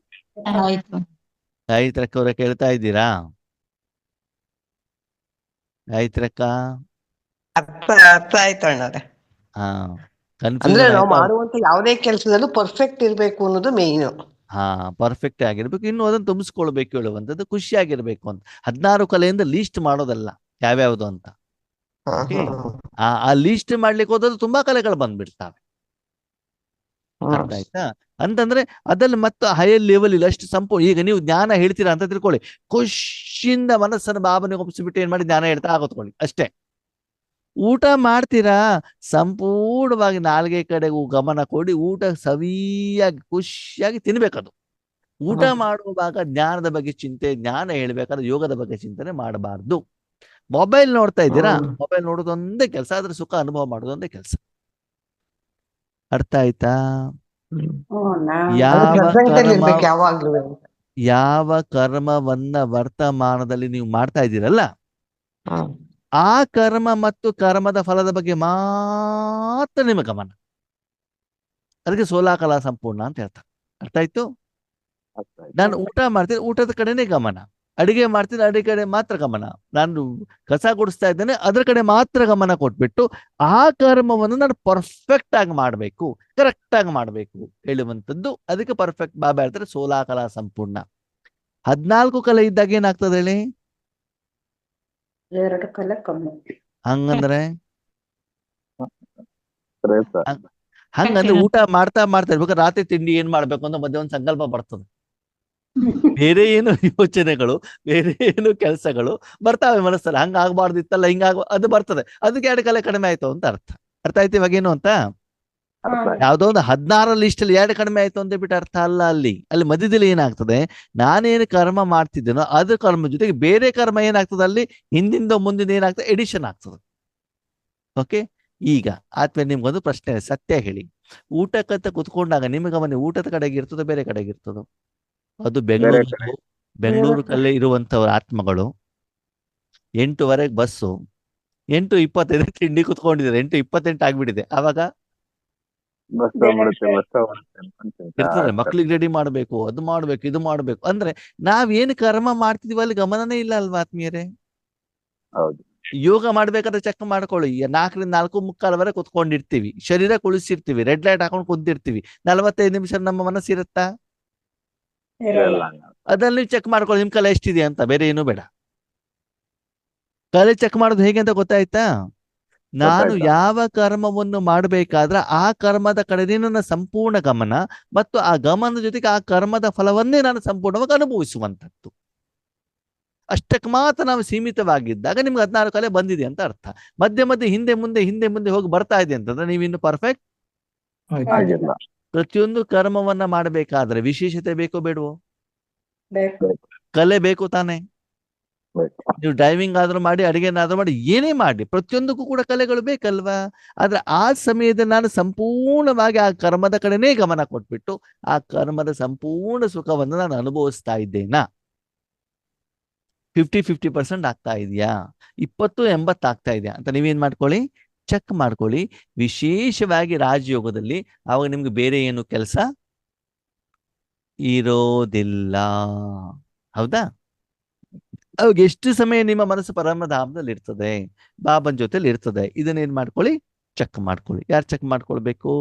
ಆಯ್ತು. ಗಾಯತ್ರಕ್ಕ ಕೇಳ್ತಾ ಇದ್ದೀರಾ? ಗಾಯತ್ರಕ್ಕ ಅರ್ಥ ಆಯ್ತು ಅಣ್ಣವ್ರೆ. ಹಾ, ಅಂದ್ರೆ ಕನ್ಫ್ಯೂಷನ್ ನಾವು ಆಯ್ತಾ? ಮಾಡುವಂತ ಯಾವುದೇ ಕೆಲಸದಲ್ಲೂ ಪರ್ಫೆಕ್ಟ್ ಇರ್ಬೇಕು ಅನ್ನೋದು ಮೇಯ್ನು. ಹಾ, ಪರ್ಫೆಕ್ಟ್ ಆಗಿರ್ಬೇಕು. ಇನ್ನು ಅದನ್ನು ತುಂಬಿಸ್ಕೊಳ್ಬೇಕು ಹೇಳುವಂಥದ್ದು, ಖುಷಿಯಾಗಿರ್ಬೇಕು ಅಂತ. 16 ಕಲೆಯಿಂದ ಲೀಸ್ಟ್ ಮಾಡೋದಲ್ಲ ಯಾವ್ಯಾವ್ದು ಅಂತ. ಓಕೆ, ಆ ಲೀಸ್ಟ್ ಮಾಡ್ಲಿಕ್ಕೆ ಹೋದ್ರೆ ತುಂಬಾ ಕಲೆಗಳು ಬಂದ್ಬಿಡ್ತಾವೆ. ಅರ್ಥ ಆಯ್ತಾ? ಅಂತಂದ್ರೆ ಅದ್ರಲ್ಲಿ ಮತ್ತೆ ಹೈಯರ್ ಲೆವೆಲ್ ಇಲ್ಲ, ಅಷ್ಟು ಸಂಪೂರ್ಣ. ಈಗ ನೀವು ಜ್ಞಾನ ಹೇಳ್ತೀರಾ ಅಂತ ತಿಳ್ಕೊಳ್ಳಿ, ಖುಷಿಯಿಂದ ಮನಸ್ಸನ್ನು ಬಾಬನಿಗೆ ಒಪ್ಪಿಸ್ಬಿಟ್ಟು ಏನ್ ಮಾಡಿ ಜ್ಞಾನ ಹೇಳ್ತಾ ಆಗೋತ್ಕೊಳ್ಳಿ ಅಷ್ಟೇ. ಊಟ ಮಾಡ್ತೀರಾ, ಸಂಪೂರ್ಣವಾಗಿ ನಾಲ್ಗೆ ಕಡೆಗೂ ಗಮನ ಕೊಡಿ, ಊಟ ಸವಿಯಾಗಿ ಖುಷಿಯಾಗಿ ತಿನ್ಬೇಕದು. ಊಟ ಮಾಡುವಾಗ ಜ್ಞಾನದ ಬಗ್ಗೆ ಚಿಂತೆ, ಜ್ಞಾನ ಹೇಳ್ಬೇಕಾದ್ರೆ ಯೋಗದ ಬಗ್ಗೆ ಚಿಂತನೆ ಮಾಡಬಾರ್ದು. ಮೊಬೈಲ್ ನೋಡ್ತಾ ಇದ್ದೀರಾ, ಮೊಬೈಲ್ ನೋಡೋದೊಂದೇ ಕೆಲಸ, ಅದ್ರ ಸುಖ ಅನುಭವ ಮಾಡೋದೊಂದೇ ಕೆಲಸ. ಅರ್ಥ ಆಯ್ತಾ? ಯಾವ ಕರ್ಮವನ್ನ ವರ್ತಮಾನದಲ್ಲಿ ನೀವು ಮಾಡ್ತಾ ಇದ್ದೀರಲ್ಲ, ಆ ಕರ್ಮ ಮತ್ತು ಕರ್ಮದ ಫಲದ ಬಗ್ಗೆ ಮಾತ್ರ ನಿಮ್ಮ ಗಮನ. ಅದಕ್ಕೆ ಸೋಲಾಕಲಾ ಸಂಪೂರ್ಣ ಅಂತ ಹೇಳ್ತಾರೆ. ಅರ್ಥ ಆಯ್ತು? ನಾನು ಊಟ ಮಾಡ್ತೀನಿ, ಊಟದ ಕಡೆನೇ ಗಮನ. ಅಡಿಗೆ ಮಾಡ್ತೀನಿ, ಅಡಿಗೆ ಕಡೆ ಮಾತ್ರ ಗಮನ. ನಾನು ಕಸ ಗುಡಿಸ್ತಾ ಇದ್ದೇನೆ, ಅದ್ರ ಕಡೆ ಮಾತ್ರ ಗಮನ ಕೊಟ್ಬಿಟ್ಟು ಆ ಕರ್ಮವನ್ನು ನಾನು ಪರ್ಫೆಕ್ಟ್ ಆಗಿ ಮಾಡಬೇಕು, ಕರೆಕ್ಟ್ ಆಗಿ ಮಾಡಬೇಕು ಹೇಳುವಂಥದ್ದು. ಅದಕ್ಕೆ ಪರ್ಫೆಕ್ಟ್ ಬಾಬಾ ಹೇಳ್ತಾರೆ ಸೋಲಾಕಲಾ ಸಂಪೂರ್ಣ. 14 ಕಲೆ ಇದ್ದಾಗ ಏನಾಗ್ತದೆ ಹೇಳಿ? 2 ಕಲೆ ಕಮ್ಮಿ. ಹಂಗಂದ್ರೆ ಪ್ರಯತ್ನ. ಹಂಗಂದ್ರೆ ಊಟ ಮಾಡ್ತಾ ಇರ್ಬೇಕಾದ್ರೆ ರಾತ್ರಿ ತಿಂಡಿ ಏನ್ ಮಾಡ್ಬೇಕು ಅಂತ ಮಧ್ಯೆ ಒಂದು ಸಂಕಲ್ಪ ಬರ್ತದೆ. ಬೇರೆ ಏನು ಯೋಚನೆಗಳು, ಬೇರೆ ಏನು ಕೆಲಸಗಳು ಬರ್ತಾವೆ ಮನಸ್ಸಲ್ಲಿ. ಹಂಗ ಆಗ್ಬಾರ್ದಿತ್ತಲ್ಲ, ಅದು ಬರ್ತದೆ. ಅದಕ್ಕೆ 2 ಕಲೆ ಕಡಿಮೆ ಆಯ್ತು ಅಂತ ಅರ್ಥ. ಅರ್ಥ ಆಯ್ತು ಇವಾಗ ಏನು ಅಂತ? ಯಾವ್ದೋ ಒಂದು 16 ಲಿಸ್ಟ್ ಅಲ್ಲಿ 2 ಕಡಿಮೆ ಆಯ್ತು ಅಂತ ಬಿಟ್ಟು ಅರ್ಥ ಅಲ್ಲ. ಅಲ್ಲಿ ಮಧ್ಯದಲ್ಲಿ ಏನಾಗ್ತದೆ, ನಾನೇನು ಕರ್ಮ ಮಾಡ್ತಿದ್ದೇನೋ ಅದ್ರ ಕರ್ಮ ಜೊತೆಗೆ ಬೇರೆ ಕರ್ಮ ಏನಾಗ್ತದೆ, ಅಲ್ಲಿ ಹಿಂದಿಂದ ಮುಂದಿನ ಏನಾಗ್ತದೆ, ಎಡಿಷನ್ ಆಗ್ತದೆ. ಓಕೆ, ಈಗ ಆದ್ಮೇಲೆ ನಿಮ್ಗೊಂದು ಪ್ರಶ್ನೆ, ಸತ್ಯ ಹೇಳಿ. ಊಟಕ್ಕಂತ ಕುತ್ಕೊಂಡಾಗ ನಿಮ್ಮ ಗಮನ ಊಟದ ಕಡೆಗೆ ಇರ್ತದೋ ಬೇರೆ ಕಡೆಗೆ ಇರ್ತದೋ? ಅದು ಬೆಂಗಳೂರಲ್ಲಿ ಇರುವಂತವ್ರ ಆತ್ಮಗಳು 8:15 ಬಸ್ಸು, 8:25 ತಿಂಡಿ ಕುತ್ಕೊಂಡಿದ್ದಾರೆ, 8:28 ಆಗ್ಬಿಟ್ಟಿದೆ. ಅವಾಗ ಇರ್ತದೆ ಮಕ್ಳಿಗೆ ರೆಡಿ ಮಾಡ್ಬೇಕು, ಅದು ಮಾಡ್ಬೇಕು, ಇದು ಮಾಡ್ಬೇಕು. ಅಂದ್ರೆ ನಾವೇನು ಕರ್ಮ ಮಾಡ್ತಿದೀವಿ ಅಲ್ಲಿ ಗಮನನೇ ಇಲ್ಲ ಅಲ್ವಾ ಆತ್ಮೀಯರೇ? ಯೋಗ ಮಾಡ್ಬೇಕಾದ್ರೆ ಚೆಕ್ ಮಾಡ್ಕೊಳ್ಳಿ. 4ರಿಂದ 4:45 ಕುತ್ಕೊಂಡಿರ್ತೀವಿ, ಶರೀರ ಕುಳಿಸಿರ್ತೀವಿ, ರೆಡ್ ಲೈಟ್ ಹಾಕೊಂಡು ಕುಂತಿರ್ತೀವಿ. 45 ನಿಮಿಷ ನಮ್ಮ ಮನಸ್ಸಿರುತ್ತಾ? ಅದ್ರಲ್ಲಿ ಚೆಕ್ ಮಾಡ್ಕೊಳ್ಳಿ ನಿಮ್ ಕಲೆ ಎಷ್ಟಿದೆ ಅಂತ, ಬೇರೆ ಏನು ಬೇಡ. ಕಲೆ ಚೆಕ್ ಮಾಡೋದು ಹೇಗೆ ಅಂತ ಗೊತ್ತಾಯ್ತಾ? ನಾನು ಯಾವ ಕರ್ಮವನ್ನು ಮಾಡಬೇಕಾದ್ರೆ ಆ ಕರ್ಮದ ಕಡೆನೇ ನನ್ನ ಸಂಪೂರ್ಣ ಗಮನ, ಮತ್ತು ಆ ಗಮನದ ಜೊತೆಗೆ ಆ ಕರ್ಮದ ಫಲವನ್ನೇ ನಾನು ಸಂಪೂರ್ಣವಾಗಿ ಅನುಭವಿಸುವಂಥದ್ದು. ಅಷ್ಟಕ್ಕೆ ಮಾತ್ರ ನಾವು ಸೀಮಿತವಾಗಿದ್ದಾಗ ನಿಮ್ಗೆ 16 ಕಲೆ ಬಂದಿದೆ ಅಂತ ಅರ್ಥ. ಮಧ್ಯೆ ಮಧ್ಯೆ ಹಿಂದೆ ಮುಂದೆ ಹೋಗಿ ಬರ್ತಾ ಇದೆ ಅಂತಂದ್ರೆ ನೀವಿನ್ನು ಪರ್ಫೆಕ್ಟ್ ಆಗಿಲ್ಲ. ಪ್ರತಿಯೊಂದು ಕರ್ಮವನ್ನ ಮಾಡಬೇಕಾದ್ರೆ ವಿಶೇಷತೆ ಬೇಕೋ ಬೇಡವೋ? ಕಲೆ ಬೇಕು ತಾನೆ? ನೀವು ಡ್ರೈವಿಂಗ್ ಆದ್ರೂ ಮಾಡಿ, ಅಡಿಗೆನಾದ್ರೂ ಮಾಡಿ, ಏನೇ ಮಾಡಿ, ಪ್ರತಿಯೊಂದಕ್ಕೂ ಕೂಡ ಕಲೆಗಳು ಬೇಕಲ್ವಾ? ಆದ್ರೆ ಆ ಸಮಯದಲ್ಲಿ ನಾನು ಸಂಪೂರ್ಣವಾಗಿ ಆ ಕರ್ಮದ ಕಡೆನೇ ಗಮನ ಕೊಟ್ಬಿಟ್ಟು ಆ ಕರ್ಮದ ಸಂಪೂರ್ಣ ಸುಖವನ್ನು ನಾನು ಅನುಭವಿಸ್ತಾ ಇದ್ದೇನಾ? 50% ಆಗ್ತಾ ಇದೆಯಾ? 20-80 ಆಗ್ತಾ ಇದೆಯಾ ಅಂತ ನೀವೇನ್ ಮಾಡ್ಕೊಳ್ಳಿ, ಚೆಕ್ ಮಾಡ್ಕೊಳ್ಳಿ. ವಿಶೇಷವಾಗಿ ರಾಜಯೋಗದಲ್ಲಿ ಅವಾಗ ನಿಮ್ಗೆ ಬೇರೆ ಏನು ಕೆಲಸ ಇರೋದಿಲ್ಲ. ಹೌದಾ? ಅವಾಗ ಎಷ್ಟು ಸಮಯ ನಿಮ್ಮ ಮನಸ್ಸು ಪರಮಧಾಮದಲ್ಲಿ ಇರ್ತದೆ, ಬಾಬನ್ ಜೊತೆಲಿ ಇರ್ತದೆ. ಇದನ್ನೇನ್ ಮಾಡ್ಕೊಳ್ಳಿ, ಚೆಕ್ ಮಾಡ್ಕೊಳ್ಳಿ. ಯಾರು ಚೆಕ್ ಮಾಡ್ಕೊಳ್ಬೇಕು?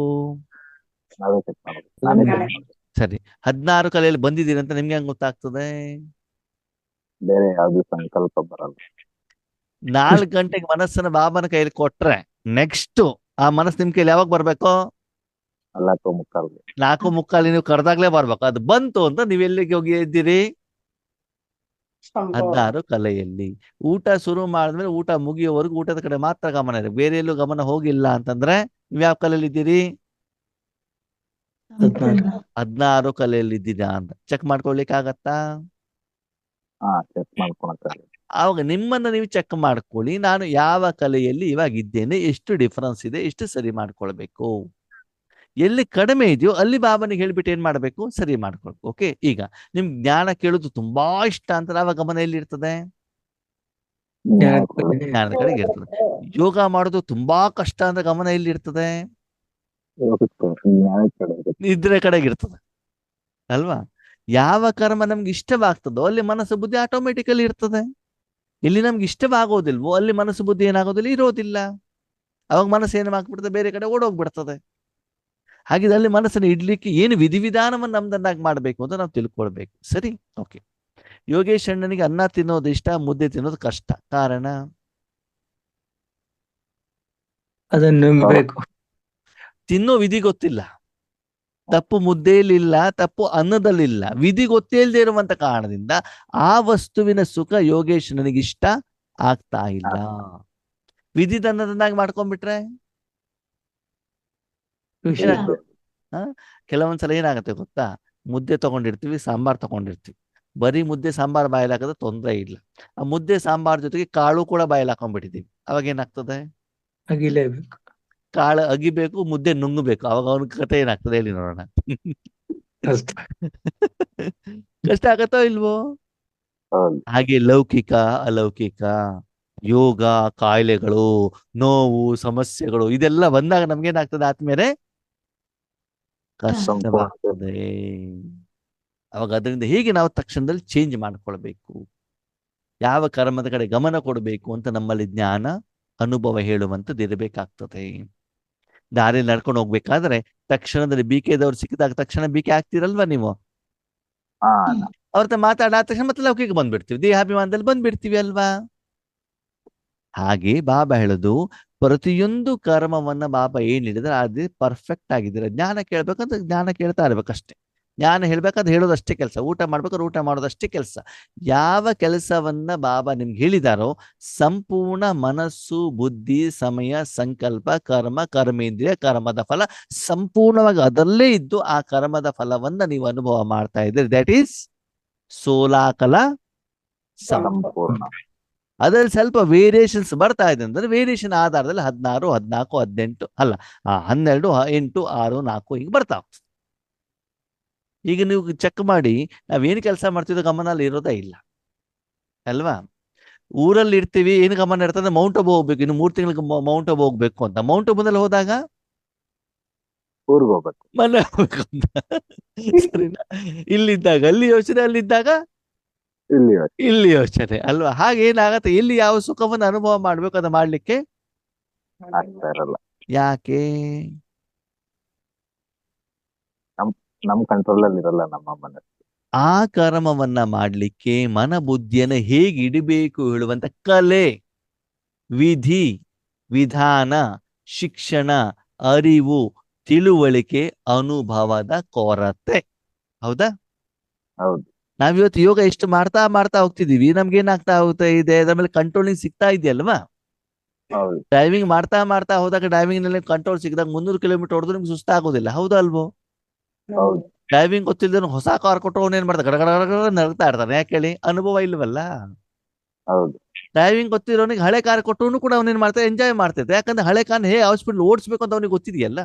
ನಾವೇ ಚೆಕ್ ಮಾಡೋದು. ನಾನೇ check ನಾನೇ. ಮಾಡೋದು. ಸರಿ, 16 ಕಲೆಯಲ್ಲಿ ಬಂದಿದ್ದೀರಿ ಅಂತ ನಿಮ್ಗೆ ಹೆಂಗ್ ಗೊತ್ತಾಗ್ತದೆ? ಬೇರೆ ಯಾವ್ದು ಸಂಕಲ್ಪ ಬರಲ್ಲ. 4 ಗಂಟೆಗೆ ಮನಸ್ಸನ್ನ ಬಾಬನ ಕೈಯಲ್ಲಿ ಕೊಟ್ರೆ ನೆಕ್ಸ್ಟ್ ಆ ಮನಸ್ಸು ನಿಮ್ ಕೈಲಿ ಯಾವಾಗ ಬರ್ಬೇಕು? 4:45. 4:45 ನೀವು ಕರೆದಾಗ್ಲೇ ಬರ್ಬೇಕು. ಅದು ಬಂತು ಅಂತ ನೀವ್ ಎಲ್ಲಿಗೆ ಹೋಗಿ ಇದ್ದೀರಿ? ಸಂಭವ. 16 ಕಲೆಯಲ್ಲಿ. ಊಟ ಶುರು ಮಾಡಿದ್ಮೇಲೆ ಊಟ ಮುಗಿಯೋವರೆಗೂ ಊಟದ ಕಡೆ ಮಾತ್ರ ಗಮನ ಇದೆ, ಬೇರೆ ಎಲ್ಲೂ ಗಮನ ಹೋಗಿಲ್ಲ ಅಂತಂದ್ರೆ ನೀವ್ ಯಾವ ಕಲೆಯಲ್ಲಿ ಇದ್ದೀರಿ? 16 ಕಲೆಯಲ್ಲಿ ಇದ್ದೀರಾ ಅಂತ ಚೆಕ್ ಮಾಡ್ಕೊಳ್ಲಿಕ್ಕೆ ಆಗತ್ತಾ? ಚೆಕ್ ಮಾಡ್ಕೊಳಕ್ಕಾಗಲ್ಲ. ಆವಾಗ ನಿಮ್ಮನ್ನ ನೀವು ಚೆಕ್ ಮಾಡ್ಕೊಳ್ಳಿ. ನಾನು ಯಾವ ಕಲೆಯಲ್ಲಿ ಇವಾಗ ಇದ್ದೇನೆ, ಎಷ್ಟು ಡಿಫರೆನ್ಸ್ ಇದೆ, ಎಷ್ಟು ಸರಿ ಮಾಡ್ಕೊಳ್ಬೇಕು. ಎಲ್ಲಿ ಕಡಿಮೆ ಇದೆಯೋ ಅಲ್ಲಿ ಬಾಬನಿಗೆ ಹೇಳ್ಬಿಟ್ಟು ಏನ್ ಮಾಡ್ಬೇಕು, ಸರಿ ಮಾಡ್ಕೊಳ್ಬೇಕು. ಓಕೆ, ಈಗ ನಿಮ್ಗೆ ಜ್ಞಾನ ಕೇಳೋದು ತುಂಬಾ ಇಷ್ಟ ಅಂತ ಆವಾಗ ಗಮನ ಎಲ್ಲಿ ಇರ್ತದೆ? ಜ್ಞಾನದ ಕಡೆಗೆ ಇರ್ತದೆ. ಯೋಗ ಮಾಡೋದು ತುಂಬಾ ಕಷ್ಟ ಅಂತ ಗಮನ ಎಲ್ಲಿ ಇರ್ತದೆ? ನಿದ್ರೆ ಕಡೆಗೆ ಇರ್ತದೆ ಅಲ್ವಾ? ಯಾವ ಕರ್ಮ ನಮ್ಗೆ ಇಷ್ಟವಾಗ್ತದೋ ಅಲ್ಲಿ ಮನಸ್ಸು ಬುದ್ಧಿ ಆಟೋಮೆಟಿಕಲಿ ಇರ್ತದೆ. ಇಲ್ಲಿ ನಮ್ಗೆ ಇಷ್ಟವಾಗೋದಿಲ್ವೋ ಅಲ್ಲಿ ಮನಸ್ಸು ಬುದ್ಧಿ ಏನಾಗೋದಿಲ್ಲ, ಇರೋದಿಲ್ಲ. ಅವಾಗ ಮನಸ್ಸು ಏನಾಗ್ಬಿಡ್ತದೆ, ಬೇರೆ ಕಡೆ ಓಡೋಗ್ಬಿಡ್ತದೆ. ಹಾಗಿದ್ರೆ ಅಲ್ಲಿ ಮನಸ್ಸನ್ನು ಇಡ್ಲಿಕ್ಕೆ ಏನು ವಿಧಿವಿಧಾನವನ್ನು ನಮ್ದನ್ನಾಗಿ ಮಾಡ್ಬೇಕು ಅಂತ ನಾವು ತಿಳ್ಕೊಳ್ಬೇಕು. ಸರಿ, ಓಕೆ. ಯೋಗೇಶ್ ಅಣ್ಣನಿಗೆ ಅನ್ನ ತಿನ್ನೋದು ಇಷ್ಟ, ಮುದ್ದೆ ತಿನ್ನೋದು ಕಷ್ಟ. ಕಾರಣ? ಅದನ್ನು ನಂಬಬೇಕು. ತಿನ್ನೋ ವಿಧಿ ಗೊತ್ತಿಲ್ಲ. ತಪ್ಪು ಮುದ್ದೆಯಲ್ಲಿಲ್ಲ, ತಪ್ಪು ಅನ್ನದಲ್ಲಿಲ್ಲ, ವಿಧಿ ಗೊತ್ತೇ ಇಲ್ಲದೆ ಇರುವಂತ ಕಾರಣದಿಂದ ಆ ವಸ್ತುವಿನ ಸುಖ ಯೋಗೇಶ್ ನನಗೆ ಇಷ್ಟ ಆಗ್ತಾ ಇಲ್ಲ. ವಿಧಿ ತನ್ನದನ್ನಾಗಿ ಮಾಡ್ಕೊಂಡ್ಬಿಟ್ರೆ ಏನಾಗ್ತದೆ? ಕೆಲವೊಂದ್ಸಲ ಏನಾಗುತ್ತೆ ಗೊತ್ತಾ? ಮುದ್ದೆ ತಗೊಂಡಿರ್ತೀವಿ, ಸಾಂಬಾರ್ ತಗೊಂಡಿರ್ತೀವಿ. ಬರೀ ಮುದ್ದೆ ಸಾಂಬಾರ್ ಬಾಯಲ್ಲಿ ಹಾಕಿದ್ರೆ ತೊಂದರೆ ಇಲ್ಲ. ಆ ಮುದ್ದೆ ಸಾಂಬಾರ್ ಜೊತೆಗೆ ಕಾಳು ಕೂಡ ಬಾಯಲ್ಲಿ ಹಾಕೊಂಡ್ಬಿಟ್ಟಿದೀವಿ. ಅವಾಗ ಏನಾಗ್ತದೆ? ಅಗಿಲೇಬೇಕು. ಕಾಳು ಅಗಿಬೇಕು, ಮುದ್ದೆ ನುಂಗಬೇಕು. ಅವಾಗ ಅವನ ಕಥೆ ಏನಾಗ್ತದೆ ಹೇಳಿ ನೋಡೋಣ. ಕಷ್ಟ. ಕಷ್ಟ ಆಗತ್ತೋ ಇಲ್ವೋ? ಹೌದು. ಹಾಗೆ ಲೌಕಿಕ ಅಲೌಕಿಕ, ಯೋಗ, ಕಾಯಿಲೆಗಳು, ನೋವು, ಸಮಸ್ಯೆಗಳು ಇದೆಲ್ಲ ಬಂದಾಗ ನಮ್ಗೇನಾಗ್ತದೆ ಆದ್ಮೇಲೆ? ಕಷ್ಟವಾಗ್ತದೆ. ಅವಾಗ ಅದರಿಂದ ಹೇಗೆ ನಾವು ತಕ್ಷಣದಲ್ಲಿ ಚೇಂಜ್ ಮಾಡ್ಕೊಳ್ಬೇಕು, ಯಾವ ಕರ್ಮದ ಕಡೆ ಗಮನ ಕೊಡಬೇಕು ಅಂತ ನಮ್ಮಲ್ಲಿ ಜ್ಞಾನ ಅನುಭವ ಹೇಳುವಂಥದ್ದು ಇರಬೇಕಾಗ್ತದೆ. ದಾರಿಯಲ್ಲಿ ನಡ್ಕೊಂಡು ಹೋಗ್ಬೇಕಾದ್ರೆ ತಕ್ಷಣದಲ್ಲಿ ಬಿಕೆದವ್ರು ಸಿಕ್ಕಿದಾಗ ತಕ್ಷಣ ಬಿಕೆ ಆಗ್ತಿರಲ್ವಾ ನೀವು? ಅವ್ರ ಮಾತಾಡಾದ ತಕ್ಷಣ ಮತ್ತೆ ಲೌಕಿಕ ಬಂದ್ಬಿಡ್ತೀವಿ, ದೇಹಾಭಿಮಾನದಲ್ಲಿ ಬಂದ್ಬಿಡ್ತೀವಿ ಅಲ್ವಾ? ಹಾಗೆ ಬಾಬಾ ಹೇಳೋದು, ಪ್ರತಿಯೊಂದು ಕರ್ಮವನ್ನ ಬಾಬಾ ಏನ್ ಹೇಳಿದ್ರೆ ಅದೇ ಪರ್ಫೆಕ್ಟ್ ಆಗಿದ್ದೀರ. ಜ್ಞಾನ ಕೇಳ್ಬೇಕಂತ ಜ್ಞಾನ ಕೇಳ್ತಾ ಇರ್ಬೇಕಷ್ಟೇ. ಜ್ಞಾನ ಹೇಳ್ಬೇಕಾದ್ರೆ ಹೇಳೋದಷ್ಟೇ ಕೆಲಸ, ಊಟ ಮಾಡ್ಬೇಕಾದ್ರೆ ಊಟ ಮಾಡೋದಷ್ಟೇ ಕೆಲಸ. ಯಾವ ಕೆಲಸವನ್ನ ಬಾಬಾ ನಿಮ್ಗೆ ಹೇಳಿದಾರೋ ಸಂಪೂರ್ಣ ಮನಸ್ಸು, ಬುದ್ಧಿ, ಸಮಯ, ಸಂಕಲ್ಪ, ಕರ್ಮ, ಕರ್ಮೇಂದ್ರಿಯ, ಕರ್ಮದ ಫಲ ಸಂಪೂರ್ಣವಾಗಿ ಅದರಲ್ಲೇ ಇದ್ದು ಆ ಕರ್ಮದ ಫಲವನ್ನ ನೀವು ಅನುಭವ ಮಾಡ್ತಾ ಇದ್ದೀರಿ. ದಟ್ ಈಸ್ ಸೋಲಾಕಲ ಸಂಪೂರ್ಣ. ಅದರಲ್ಲಿ ಸ್ವಲ್ಪ ವೇರಿಯೇಷನ್ಸ್ ಬರ್ತಾ ಇದೆ ಅಂದ್ರೆ ವೇರಿಯೇಷನ್ ಆಧಾರದಲ್ಲಿ 16, 14, 18 ಅಲ್ಲ 12, 8, 6, 4 ಹಿಂಗೆ ಬರ್ತಾ ಹೋಗ್ತದೆ. ಈಗ ನೀವು ಚೆಕ್ ಮಾಡಿ, ನಾವೇನು ಕೆಲಸ ಮಾಡ್ತಿದ್ದೋ ಗಮನ ಅಲ್ಲಿ ಇರೋದೇ ಇಲ್ಲ ಅಲ್ವಾ? ಊರಲ್ಲಿ ಇರ್ತೀವಿ, ಏನು ಗಮನ ಇರ್ತದೆ? ಮೌಂಟ್ ಅಬು ಹೋಗ್ಬೇಕು, ಇನ್ನು 3 ತಿಂಗಳಿಗೆ ಮೌಂಟ್ ಅಬು ಹೋಗ್ಬೇಕು ಅಂತ. ಮೌಂಟ್ ಅಬುನಲ್ಲಿ ಹೋದಾಗ ಊರಿಗೆ ಹೋಗ್ಬೇಕು, ಮನೆ ಹೋಗ್ಬೇಕು ಅಂತ. ಸರಿನಾ? ಇಲ್ಲಿದ್ದಾಗ ಅಲ್ಲಿ ಯೋಚನೆ, ಅಲ್ಲಿದ್ದಾಗ ಇಲ್ಲಿ ಯೋಚನೆ ಅಲ್ವಾ? ಹಾಗೆ ಏನಾಗತ್ತೆ, ಎಲ್ಲಿ ಯಾವ ಸುಖವನ್ನು ಅನುಭವ ಮಾಡ್ಬೇಕು ಅದು ಮಾಡ್ಲಿಕ್ಕೆ ಆಗ್ತಾ ಇರಲ್ಲ. ಯಾಕೆ? ನಮ್ ಕಂಟ್ರೋಲ್ ಅಲ್ಲಿ ಇರಲ್ಲ ನಮ್ಮ ಮನಸ್ಸು. ಆ ಕರ್ಮವನ್ನ ಮಾಡ್ಲಿಕ್ಕೆ ಮನ ಬುದ್ಧಿಯನ್ನು ಹೇಗೆ ಇಡಬೇಕು ಹೇಳುವಂತ ಕಲೆ, ವಿಧಿ, ವಿಧಾನ, ಶಿಕ್ಷಣ, ಅರಿವು, ತಿಳುವಳಿಕೆ, ಅನುಭವದ ಕೊರತೆ. ಹೌದಾ? ಹೌದು. ನಾವಿವತ್ತು ಯೋಗ ಎಷ್ಟು ಮಾಡ್ತಾ ಮಾಡ್ತಾ ಹೋಗ್ತಿದೀವಿ, ನಮ್ಗೇನಾಗ್ತಾ ಹೋಗ್ತಾ ಇದೆ, ಅದ್ರ ಮೇಲೆ ಕಂಟ್ರೋಲಿಂಗ್ ಸಿಗ್ತಾ ಇದೆಯಲ್ವಾ? ಹೌದು. ಡ್ರೈವಿಂಗ್ ಮಾಡ್ತಾ ಮಾಡ್ತಾ ಹೋದಾಗ ಡ್ರೈವಿಂಗ್ ನಲ್ಲಿ ಕಂಟ್ರೋಲ್ ಸಿಕ್ಕಿದಾಗ 300 ಕಿಲೋಮೀಟರ್ ಹೊಡೆದು ನಿಮ್ಗೆ ಸುಸ್ತಾಗೋದಿಲ್ಲ. ಹೌದಾ ಅಲ್ವೋ? ಹೌದು. ಡ್ರೈವಿಂಗ್ ಗೊತ್ತಿಲ್ಲದ ಹೊಸ ಕಾರ್ ಕೊಟ್ಟು ಅವನು ಏನ್ ಮಾಡ್ತಾನೆ, ಗಡಗಡ ನರಗ್ತಾ ಇರ್ತಾನೆ. ಯಾಕೆ ಹೇಳಿ? ಅನುಭವ ಇಲ್ವಲ್ಲ. ಹೌದು. ಡ್ರೈವಿಂಗ್ ಗೊತ್ತಿರೋನಿಗೆ ಹಳೆ ಕಾರ್ ಕೊಟ್ಟವನು ಕೂಡ ಅವನೇನ್ ಮಾಡ್ತಾರೆ, ಎಂಜಾಯ್ ಮಾಡ್ತಿದ್ದೆ. ಯಾಕಂದ್ರೆ ಹಳೆ ಕಾರ್ ಹೇಗೆ ಹಾಸ್ಪಿಟಲ್ ಓಡಿಸ್ಬೇಕು ಅಂತ ಅವನಿಗೆ ಗೊತ್ತಿದೆಯಲ್ಲ.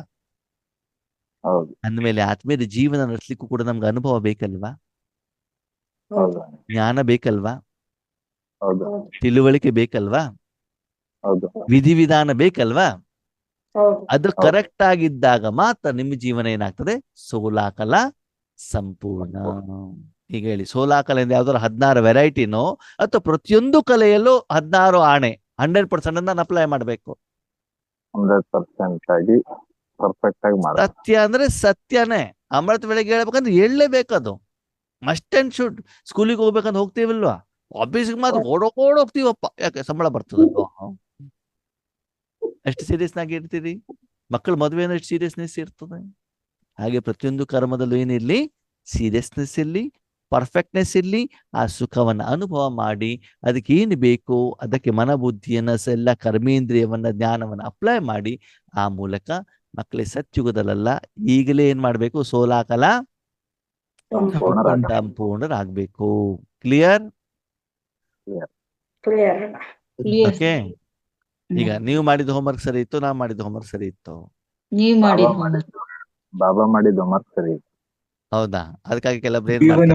ಹೌದು. ಅಂದ್ಮೇಲೆ ಆತ್ಮೀಯ ಜೀವನ ನಡೆಸಲಿಕ್ಕೂ ಕೂಡ ನಮ್ಗೆ ಅನುಭವ ಬೇಕಲ್ವಾ? ಹೌದು. ಜ್ಞಾನ ಬೇಕಲ್ವಾ? ಹೌದು. ತಿಳುವಳಿಕೆ ಬೇಕಲ್ವಾ? ಹೌದು. ವಿಧಿವಿಧಾನ ಬೇಕಲ್ವಾ? ಹೌದು ಅದು ಹೌದು. ಕರೆಕ್ಟ್ ಆಗಿದ್ದಾಗ ಮಾತ್ರ ನಿಮ್ಮ ಜೀವನ ಏನಾಗ್ತದೆ, ಸೋಲಾಕಲ ಸಂಪೂರ್ಣ. ಈಗ ಹೇಳಿ, ಸೋಲಾಕಲೆಯಿಂದ ಯಾವ್ದಾದ್ರು 16 ವೆರೈಟಿನೋ ಅಥವಾ ಪ್ರತಿಯೊಂದು ಕಲೆಯಲ್ಲೂ 16 ಆಣೆ 100% ನಾನು ಅಪ್ಲೈ ಮಾಡಬೇಕು. 100% ಆಗಿ ಪರ್ಫೆಕ್ಟ್ ಆಗಿ ಮಾಡಿ. ಸತ್ಯ ಅಂದ್ರೆ ಸತ್ಯನೇ. ಅಮೃತ ಬೆಳಗ್ಗೆ ಹೇಳ್ಬೇಕಂದ್ರೆ ಹೇಳಲೇಬೇಕದು. Must and should. ಸ್ಕೂಲಿಗೆ ಹೋಗ್ಬೇಕಂತ ಹೋಗ್ತೀವಲ್ವಾ, ಆಫೀಸ್ಗೆ ಮಾತ್ರ ಓಡೋಗ್ತೀವಪ್ಪ, ಯಾಕೆ ಸಂಬಳ ಬರ್ತದಲ್ವಾ. ಎಷ್ಟು ಸೀರಿಯಸ್ ಆಗಿ ಇರ್ತೀರಿ. ಮಕ್ಕಳ ಮದುವೆ ಎಷ್ಟು ಸೀರಿಯಸ್ನೆಸ್ ಇರ್ತದೆ. ಹಾಗೆ ಪ್ರತಿಯೊಂದು ಕರ್ಮದಲ್ಲೂ ಏನಿರ್ಲಿ, ಸೀರಿಯಸ್ನೆಸ್ ಇರ್ಲಿ, ಪರ್ಫೆಕ್ಟ್ನೆಸ್ ಇರ್ಲಿ. ಆ ಸುಖವನ್ನ ಅನುಭವ ಮಾಡಿ ಅದಕ್ಕೆ ಏನು ಬೇಕು ಅದಕ್ಕೆ ಮನಬುದ್ಧಿಯನ್ನ ಎಲ್ಲ ಕರ್ಮೇಂದ್ರಿಯವನ್ನ ಜ್ಞಾನವನ್ನ ಅಪ್ಲೈ ಮಾಡಿ ಆ ಮೂಲಕ ಮಕ್ಕಳೇ ಸತ್ಯುಗದಲ್ಲ ಈಗಲೇ ಏನ್ ಮಾಡ್ಬೇಕು, ಸೋಲಾಕಲ ಸಂಪೂರ್ಣರಾಗಬೇಕು. ಕ್ಲಿಯರ್? ಕ್ಲಿಯರ್. ಓಕೆ. ಈಗ ನೀವು ಮಾಡಿದ ಹೋಮ್ವರ್ಕ್ ಸರಿ ಇತ್ತು, ನಾ ಮಾಡಿದ ಹೋಮ್ವರ್ಕ್ ಸರಿ ಇತ್ತು? ನೀವ್ ಮಾಡಿ ಬಾಬಾ ಮಾಡಿದ್ದು ಹೋಮ್ವರ್ಕ್ ಸರಿ. ಹೌದಾ? ಅದಕ್ಕಾಗಿ ಕೆಲವೊಬ್ರು ಏನ್ ಮಾಡ್ತಾರೆ,